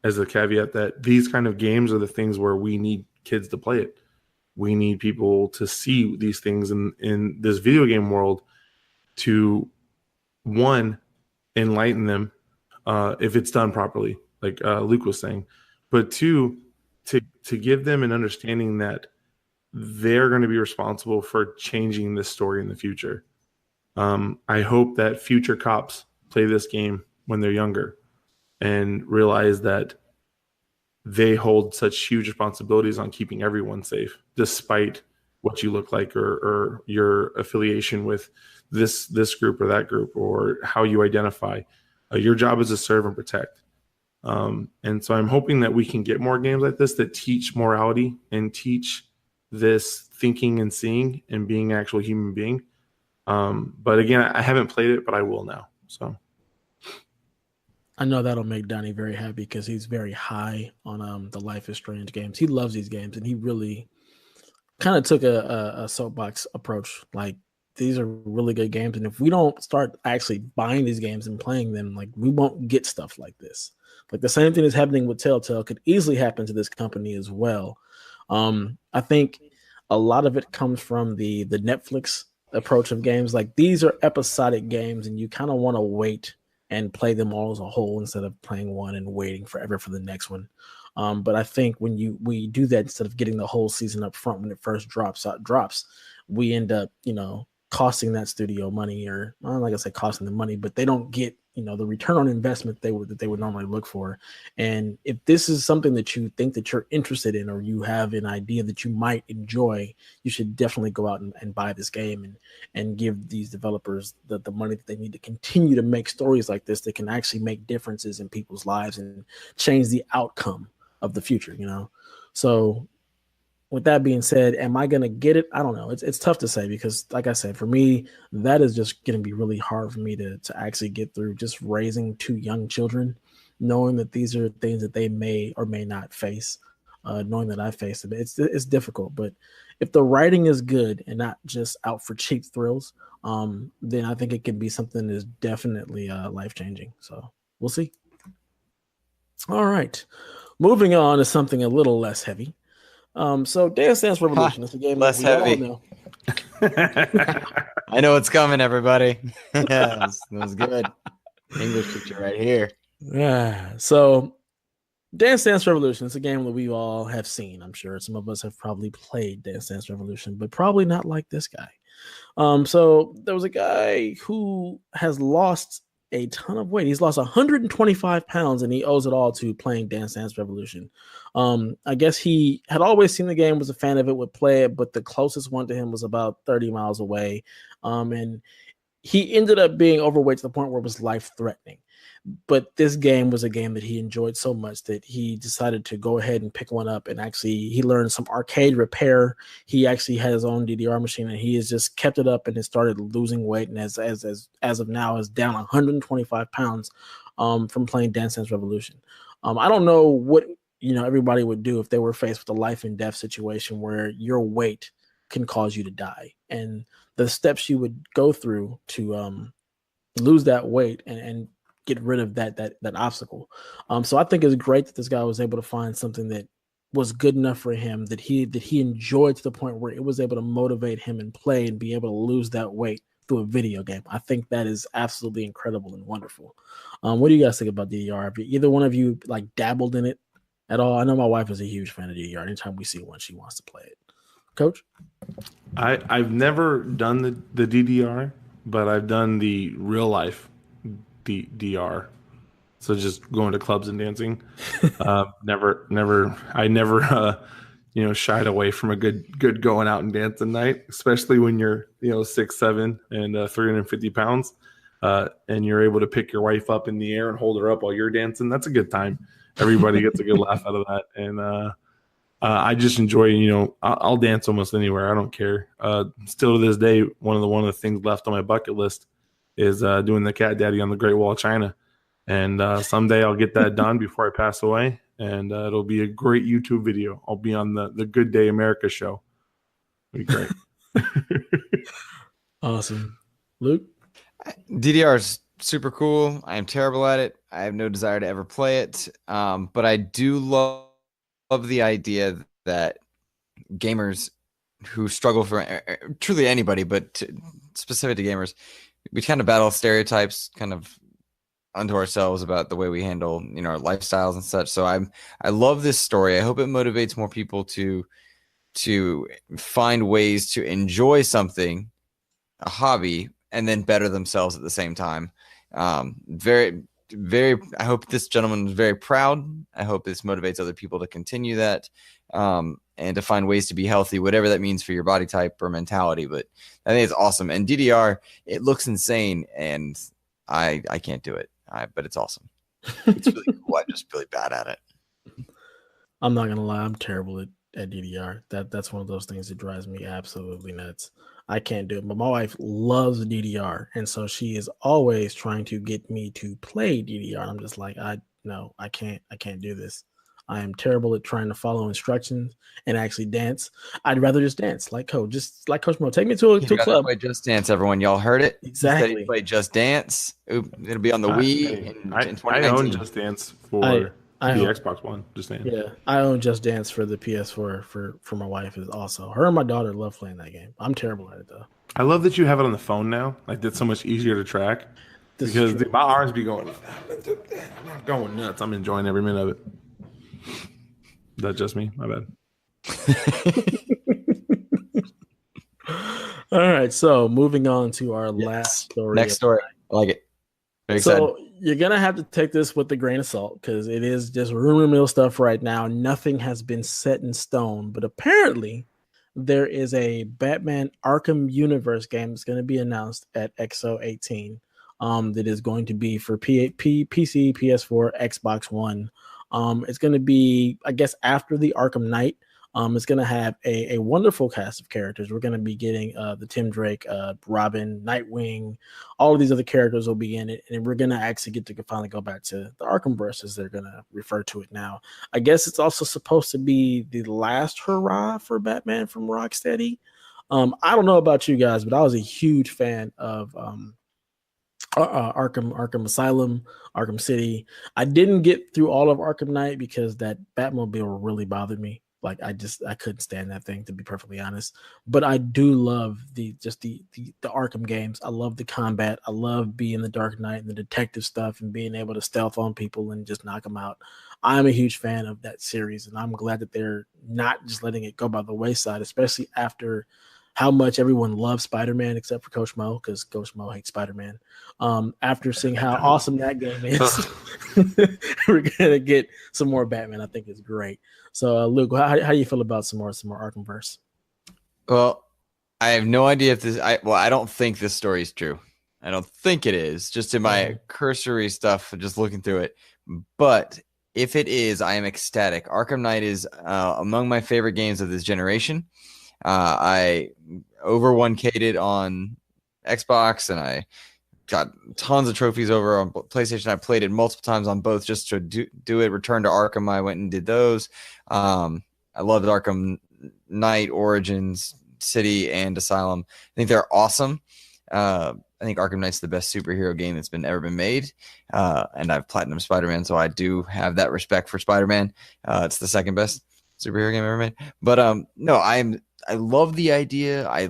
as a caveat that these kind of games are the things where we need kids to play it. We need people to see these things in this video game world to, one, enlighten them if it's done properly, like Luke was saying, but two, to give them an understanding that they're going to be responsible for changing this story in the future. I hope that future cops play this game when they're younger and realize that they hold such huge responsibilities on keeping everyone safe, despite what you look like or your affiliation with this group or that group or how you identify. Your job is to serve and protect. And so I'm hoping that we can get more games like this that teach morality and teach this thinking and seeing and being an actual human being. But again, I haven't played it, but I will now. So I know that'll make Donnie very happy because he's very high on the Life is Strange games. He loves these games, and he really kind of took a soapbox approach. Like, these are really good games, and if we don't start actually buying these games and playing them, like, we won't get stuff like this. Like, the same thing that's happening with TellTale could easily happen to this company as well. I think a lot of it comes from the Netflix approach of games. Like, these are episodic games, and you kind of want to wait and play them all as a whole instead of playing one and waiting forever for the next one. But I think when we do that, instead of getting the whole season up front when it first drops, we end up, costing that studio money, or like I said, costing them money, but they don't get, the return on investment that they would normally look for. And if this is something that you think that you're interested in, or you have an idea that you might enjoy, you should definitely go out and buy this game and give these developers the money that they need to continue to make stories like this that can actually make differences in people's lives and change the outcome of the future, So with that being said, am I going to get it? I don't know. It's tough to say because, like I said, for me, that is just going to be really hard for me to actually get through, just raising two young children, knowing that these are things that they may or may not face, knowing that I faced it. It's difficult. But if the writing is good and not just out for cheap thrills, then I think it could be something that is definitely life-changing. So we'll see. All right. Moving on to something a little less heavy. So Dance Dance Revolution is a game less that we heavy. all know. I know what's coming, everybody. That was good. English teacher right here. Yeah. So Dance Dance Revolution is a game that we all have seen. I'm sure some of us have probably played Dance Dance Revolution, but probably not like this guy. So there was a guy who has lost a ton of weight. He's lost 125 pounds, and he owes it all to playing Dance Dance Revolution. I guess he had always seen the game, was a fan of it, would play it, but the closest one to him was about 30 miles away. And he ended up being overweight to the point where it was life-threatening. But this game was a game that he enjoyed so much that he decided to go ahead and pick one up. And actually, he learned some arcade repair. He actually had his own DDR machine, and he has just kept it up and has started losing weight. And as of now, is down 125 pounds from playing Dance Dance Revolution. I don't know what everybody would do if they were faced with a life and death situation where your weight can cause you to die, and the steps you would go through to lose that weight and get rid of that obstacle. So I think it's great that this guy was able to find something that was good enough for him, that he enjoyed to the point where it was able to motivate him and play and be able to lose that weight through a video game. I think that is absolutely incredible and wonderful. What do you guys think about DDR? Have either one of you like dabbled in it at all? I know my wife is a huge fan of DDR. Anytime we see one, she wants to play it. Coach? I've never done the DDR, but I've done the real life DR. So just going to clubs and dancing. I never shied away from a good going out and dancing night, especially when you're 6'7" and 350 pounds, and you're able to pick your wife up in the air and hold her up while you're dancing. That's a good time. Everybody gets a good laugh out of that, and I just enjoy. I'll dance almost anywhere. I don't care. Still to this day, one of the things left on my bucket list is doing the cat daddy on the Great Wall of China. And someday I'll get that done before I pass away. And it'll be a great YouTube video. I'll be on the Good Day America show. It'll be great. Awesome. Luke? DDR is super cool. I am terrible at it. I have no desire to ever play it. But I do love the idea that gamers who struggle for truly anybody, but specific to gamers, we kind of battle stereotypes kind of unto ourselves about the way we handle, our lifestyles and such. So I love this story. I hope it motivates more people to find ways to enjoy something, a hobby, and then better themselves at the same time. Very, very, I hope this gentleman is very proud. I hope this motivates other people to continue that, and to find ways to be healthy, whatever that means for your body type or mentality. But I think it's awesome. And DDR, it looks insane, and I can't do it. But it's awesome. It's really cool. I'm just really bad at it. I'm not gonna lie, I'm terrible at DDR. That's one of those things that drives me absolutely nuts. I can't do it. But my wife loves DDR, and so she is always trying to get me to play DDR. I'm just like, I can't do this. I am terrible at trying to follow instructions and actually dance. I'd rather just dance like Coach. Just like Coach Mo. Take me to a club. Play Just Dance, everyone. Y'all heard it? Exactly. Play Just Dance. It'll be on the Wii in 2019. I own Just Dance for the Xbox One. Just saying. Yeah, I own Just Dance for the PS4 for my wife. Is also her and my daughter love playing that game. I'm terrible at it though. I love that you have it on the phone now. Like, that's so much easier to track. Because my arms be going, I'm not going nuts. I'm enjoying every minute of it. Is that just me? My bad. All right, so moving on to our last story. Next story. I like it. Very excited. You're going to have to take this with a grain of salt because it is just rumor mill stuff right now. Nothing has been set in stone, but apparently there is a Batman Arkham Universe game that's going to be announced at XO18 that is going to be for PC, PS4, Xbox One. It's going to be, I guess, after the Arkham Knight. It's going to have a wonderful cast of characters. We're going to be getting the Tim Drake, Robin, Nightwing, all of these other characters will be in it. And we're going to actually get to finally go back to the Arkhamverse, as they're going to refer to it now. I guess it's also supposed to be the last hurrah for Batman from Rocksteady. I don't know about you guys, but I was a huge fan of Arkham Asylum, Arkham City. I didn't get through all of Arkham Knight because that Batmobile really bothered me. Like I couldn't stand that thing, to be perfectly honest. But I do love the Arkham games. I love the combat. I love being the Dark Knight and the detective stuff and being able to stealth on people and just knock them out. I'm a huge fan of that series, and I'm glad that they're not just letting it go by the wayside, especially after how much everyone loves Spider-Man except for Coach Mo, because Coach Mo hates Spider-Man. After seeing how awesome that game is, we're gonna get some more Batman. I think it's great. So, Luke, how do you feel about some more Arkhamverse? Well, I have no idea if this. I don't think this story is true. I don't think it is. Just in my cursory stuff, just looking through it. But if it is, I am ecstatic. Arkham Knight is among my favorite games of this generation. I over 1K'd it on Xbox, and I got tons of trophies over on PlayStation. I played it multiple times on both just to do it. Return to Arkham, I went and did those. I loved Arkham Knight, Origins, City, and Asylum. I think they're awesome. I think Arkham Knight's the best superhero game that's ever been made. And I've platinum Spider-Man, so I do have that respect for Spider-Man. It's the second best superhero game ever made. But no, I love the idea. I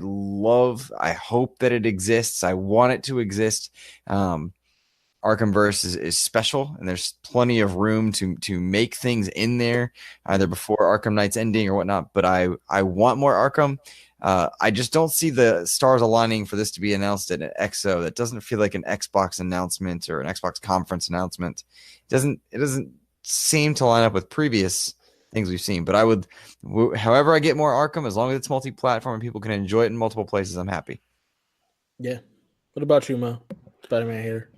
hope that it exists. I want it to exist. Arkhamverse is special, and there's plenty of room to make things in there, either before Arkham Knight's ending or whatnot. But I want more Arkham. I just don't see the stars aligning for this to be announced at an XO. That doesn't feel like an Xbox announcement or an Xbox conference announcement. It doesn't seem to line up with previous things we've seen. But I would, however I get more Arkham, as long as it's multi-platform and people can enjoy it in multiple places, I'm happy. Yeah. What about you, Mo? Spider-Man hater.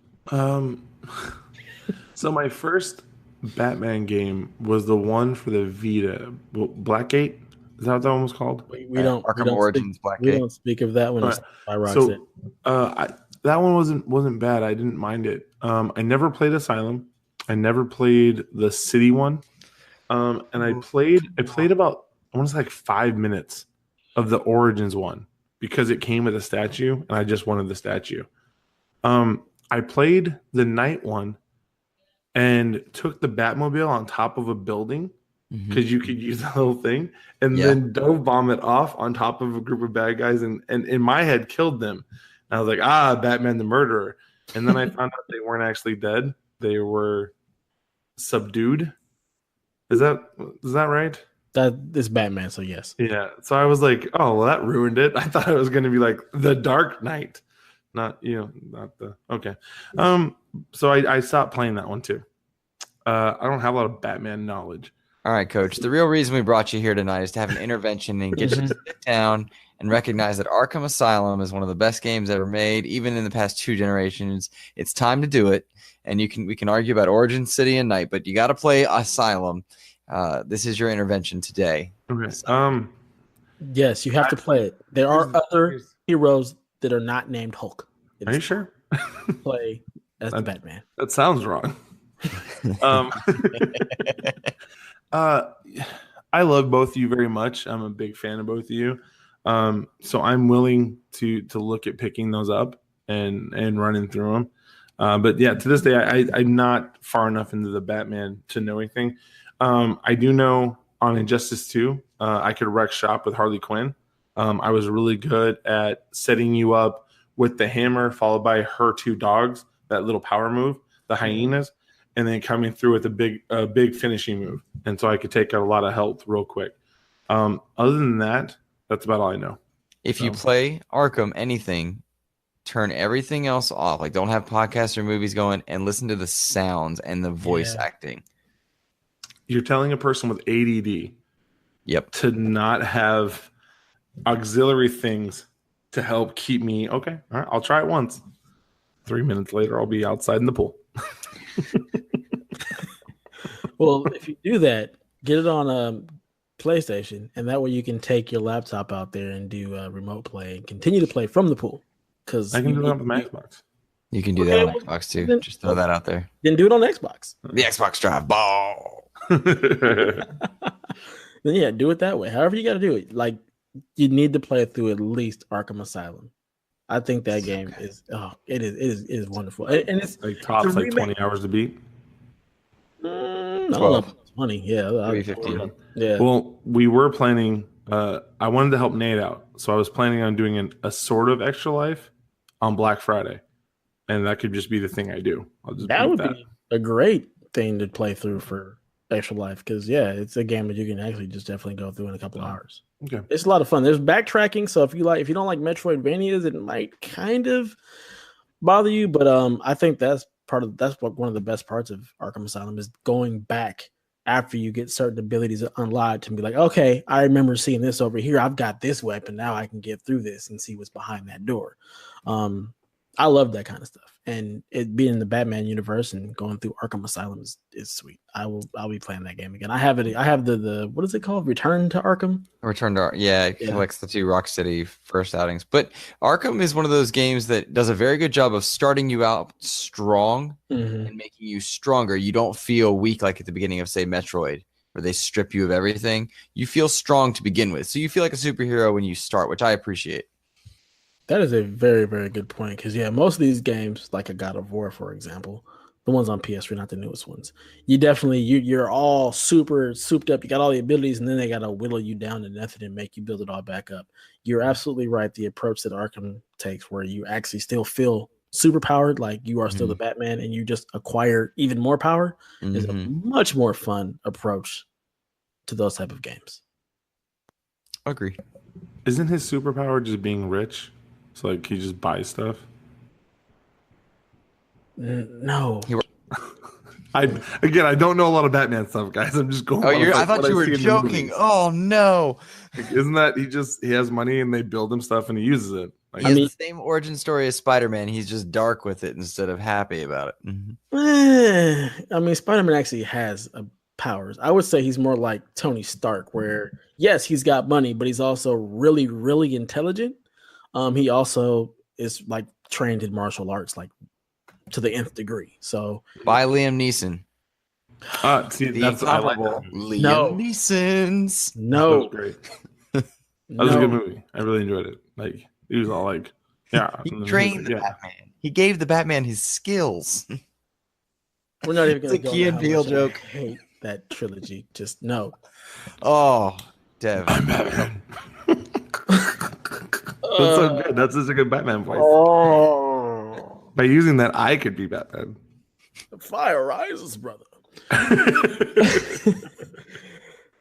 So my first Batman game was the one for the Vita, Blackgate. Is that what that one was called? We don't Arkham Origins Blackgate. We don't speak of that one. Right. By Roxette. So that one wasn't bad. I didn't mind it. I never played Asylum. I never played the City one. And I played about, I want to say like 5 minutes of the Origins one because it came with a statue and I just wanted the statue. I played the Night one and took the Batmobile on top of a building because you could use that little thing and then dove bomb it off on top of a group of bad guys and in my head killed them. And I was like, Batman the murderer. And then I found out they weren't actually dead. They were subdued. Is that right? That is Batman, so yes. Yeah. So I was like, oh, well, that ruined it. I thought it was going to be like the Dark Knight, not the okay. So I stopped playing that one too. I don't have a lot of Batman knowledge. All right, Coach. The real reason we brought you here tonight is to have an intervention and get you to sit down and recognize that Arkham Asylum is one of the best games ever made, even in the past 2 generations. It's time to do it. And we can argue about Origin, City, and Night, but you got to play Asylum. This is your intervention today. Okay. Yes, you have to play it. There are other heroes that are not named Hulk. Are you sure? Play as the Batman. That sounds wrong. I love both of you very much. I'm a big fan of both of you. So I'm willing to look at picking those up and running through them. But yeah, to this day, I'm not far enough into the Batman to know anything. I do know on Injustice 2, I could wreck shop with Harley Quinn. I was really good at setting you up with the hammer, followed by her 2 dogs, that little power move, the hyenas, and then coming through with a big finishing move. And so I could take out a lot of health real quick. Other than that, that's about all I know. If you play Arkham anything, turn everything else off. Like, don't have podcasts or movies going, and listen to the sounds and the voice acting. You're telling a person with ADD to not have auxiliary things to help keep me okay. All right, I'll try it once. 3 minutes later, I'll be outside in the pool. Well, if you do that, get it on PlayStation, and that way you can take your laptop out there and do remote play and continue to play from the pool. Because I can do that with my Xbox. You can do that on Xbox too. Then, just throw that out there. Then do it on Xbox. The Xbox Drive ball. Then yeah, do it that way. However you got to do it. Like, you need to play through at least Arkham Asylum. I think that game is it is wonderful, and it's like tops like 20 hours to beat. I don't know if it's money. Yeah, $3.50. Yeah. Well, we were planning. I wanted to help Nate out, so I was planning on doing a sort of extra life on Black Friday, and that could just be the thing I do. I'll just That beat would be a great thing to play through for Extra Life because it's a game that you can actually just definitely go through in a couple of hours. Okay, it's a lot of fun. There's backtracking, so if you don't like Metroidvanias, it might kind of bother you, but I think that's one of the best parts of Arkham Asylum is going back after you get certain abilities unlocked and be like, okay, I remember seeing this over here. I've got this weapon. Now I can get through this and see what's behind that door. I love that kind of stuff. And it being in the Batman universe and going through Arkham Asylum is sweet. I'll be playing that game again. I have the what is it called? Return to Arkham? It collects the 2 Rocksteady first outings. But Arkham is one of those games that does a very good job of starting you out strong and making you stronger. You don't feel weak like at the beginning of, say, Metroid, where they strip you of everything. You feel strong to begin with. So you feel like a superhero when you start, which I appreciate. That is a very, very good point. Because most of these games, like a God of War, for example, the ones on PS3, not the newest ones, you're all super souped up. You got all the abilities, and then they gotta whittle you down to nothing and make you build it all back up. You're absolutely right. The approach that Arkham takes, where you actually still feel super powered, like you are still the Batman, and you just acquire even more power, is a much more fun approach to those type of games. Agree. Isn't his superpower just being rich? So like he just buys stuff. No. I don't know a lot of Batman stuff, guys. I'm just going. I thought you were joking. Oh no! Like, isn't that he has money and they build him stuff and he uses it? Like, he has the same origin story as Spider-Man. He's just dark with it instead of happy about it. I mean, Spider-Man actually has powers. I would say he's more like Tony Stark, where yes, he's got money, but he's also really, really intelligent. He also is like trained in martial arts, like to the nth degree. So by Liam Neeson. That's I like that. Liam Neeson's. No, that was great. That was a good movie. I really enjoyed it. Like he was all like, yeah. He trained the Batman. He gave the Batman his skills. We're not even going to go. It's a Key and Peele joke. I hate that trilogy. Just no. Oh, Devin. I'm Batman. That's so good. That's such a good Batman voice. Oh. By using that, I could be Batman. The fire rises, brother.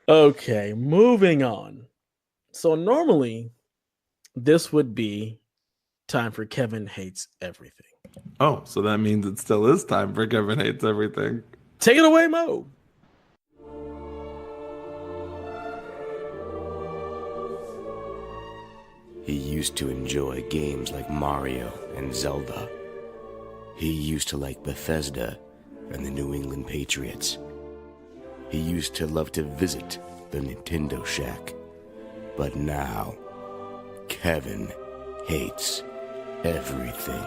Okay, moving on. So normally, this would be time for Kevin Hates Everything. Oh, so that means it still is time for Kevin Hates Everything. Take it away, Mo. He used to enjoy games like Mario and Zelda. He used to like Bethesda and the New England Patriots. He used to love to visit the Nintendo Shack. But now, Kevin hates everything.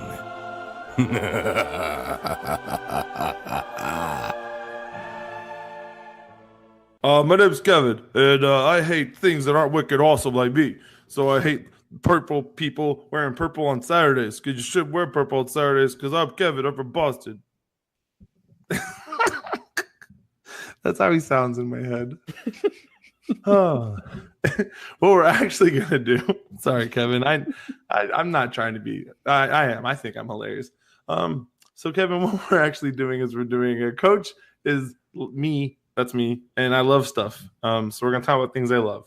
My name's Kevin, and I hate things that aren't wicked awesome like me. So I hate purple people wearing purple on Saturdays, because you should wear purple on Saturdays, because I'm Kevin, I'm from Boston. That's how he sounds in my head. Oh. What we're actually going to do, sorry, Kevin, I'm not trying to be, I am, I think I'm hilarious. So Kevin, what we're actually doing is we're doing a coach is me, that's me, and I love stuff. So we're going to talk about things I love.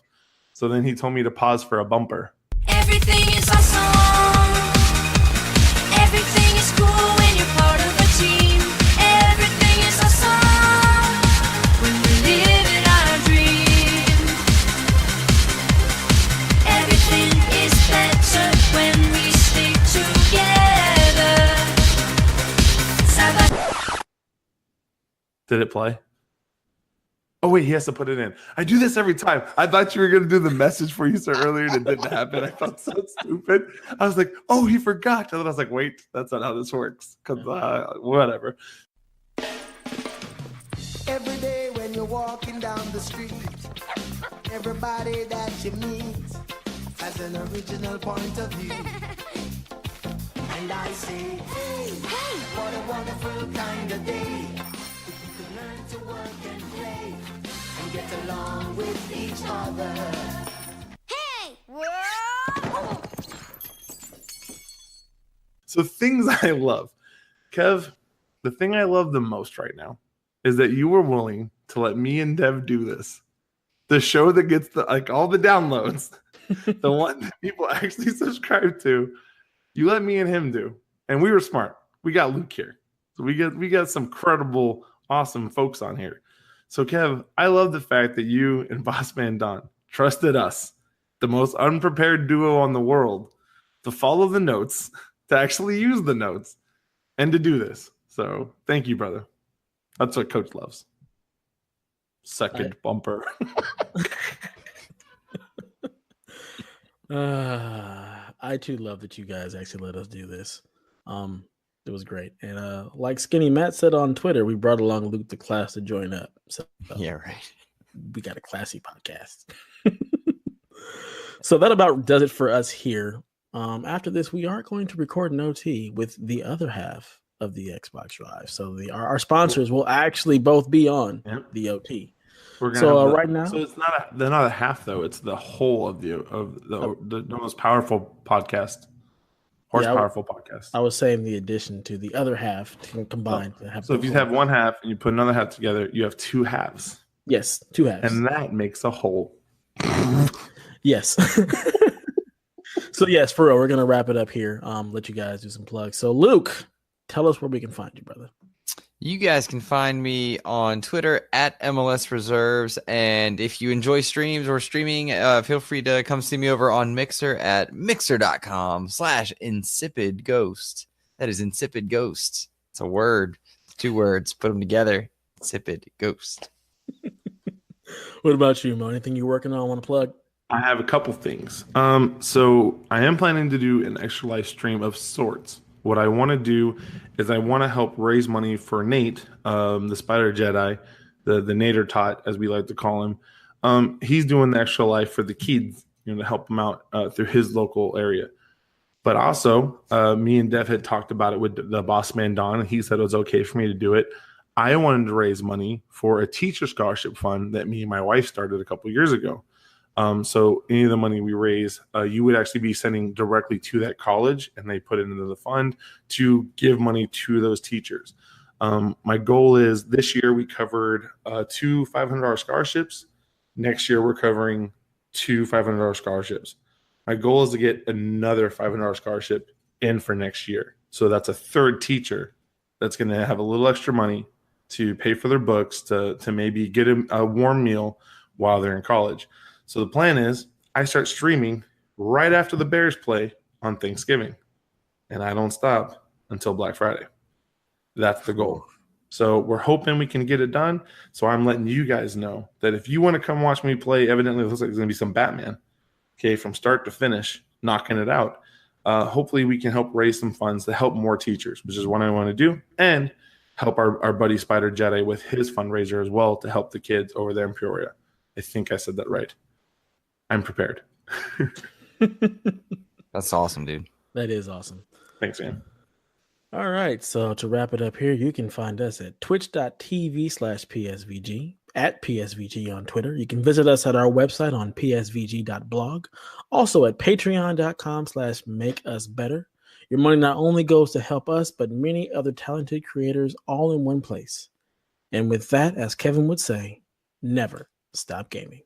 So then he told me to pause for a bumper. Everything is awesome. Everything is cool when you're part of a team. Everything is awesome when we live in our dream. Everything is better when we stick together. Did it play? Oh, wait, he has to put it in. I do this every time. I thought you were going to do the message for you so earlier and it didn't happen. I felt so stupid. I was like, oh, he forgot. And then I was like, wait, that's not how this works. Because whatever. Every day when you're walking down the street, everybody that you meet has an original point of view. And I say, hey, what a wonderful kind of day. to work and play and get along with each other. Hey! So things I love. Kev, the thing I love the most right now is that you were willing to let me and Dev do this. The show that gets the all the downloads, the one that people actually subscribe to, you let me and him do. And we were smart. We got Luke here. So we got some credible, awesome folks on here. So Kev, I love the fact that you and Bossman Don trusted us, the most unprepared duo on the world, to follow the notes, to actually use the notes, and to do this. So thank you, brother. That's what Coach loves. Second bumper. I too love that you guys actually let us do this. It was great. And like Skinny Matt said on Twitter, we brought along Luke to class to join up. So Yeah, right. we got a classy podcast. So that about does it for us here. After this, we are going to record an OT with the other half of the Xbox Drive. So our sponsors will actually both be on the OT. We're gonna have right now, so it's they're not a half though. It's the whole of the most powerful podcast, powerful podcast. I was saying the addition to the other half combined. To have so if you have one half and you put another half together, you have two halves. Yes, two halves, and that makes a whole. Yes. So yes, for real, we're gonna wrap it up here. Let you guys do some plugs. So Luke, tell us where we can find you, brother. You guys can find me on Twitter at MLS Reserves. And if you enjoy streams or streaming, feel free to come see me over on Mixer at mixer.com/Insipid Ghost. That is Insipid Ghost. It's a word, 2 words, put them together. Insipid Ghost. What about you, Mo? Anything you're working on? Want to plug? I have a couple things. So I am planning to do an extra life stream of sorts. What I want to do is I want to help raise money for Nate, the Spider Jedi, the Nader Tot, as we like to call him. He's doing the extra life for the kids, to help him out through his local area. But also, me and Dev had talked about it with the boss man, Don, and he said it was okay for me to do it. I wanted to raise money for a teacher scholarship fund that me and my wife started a couple years ago. So any of the money we raise, you would actually be sending directly to that college, and they put it into the fund to give money to those teachers. My goal is this year we covered 2 $500 scholarships. Next year we're covering 2 $500 scholarships. My goal is to get another $500 scholarship in for next year. So that's a third teacher that's going to have a little extra money to pay for their books, to maybe get a warm meal while they're in college. So the plan is I start streaming right after the Bears play on Thanksgiving, and I don't stop until Black Friday. That's the goal. So we're hoping we can get it done. So I'm letting you guys know that if you want to come watch me play, evidently it looks like there's going to be some Batman, okay, from start to finish, knocking it out. Hopefully we can help raise some funds to help more teachers, which is what I want to do, and help our buddy Spider Jedi with his fundraiser as well to help the kids over there in Peoria. I think I said that right. I'm prepared. That's awesome, dude. That is awesome. Thanks, man. All right. So to wrap it up here, you can find us at twitch.tv/PSVG, at PSVG on Twitter. You can visit us at our website on psvg.blog. Also at patreon.com/makeusbetter. Your money not only goes to help us, but many other talented creators all in one place. And with that, as Kevin would say, never stop gaming.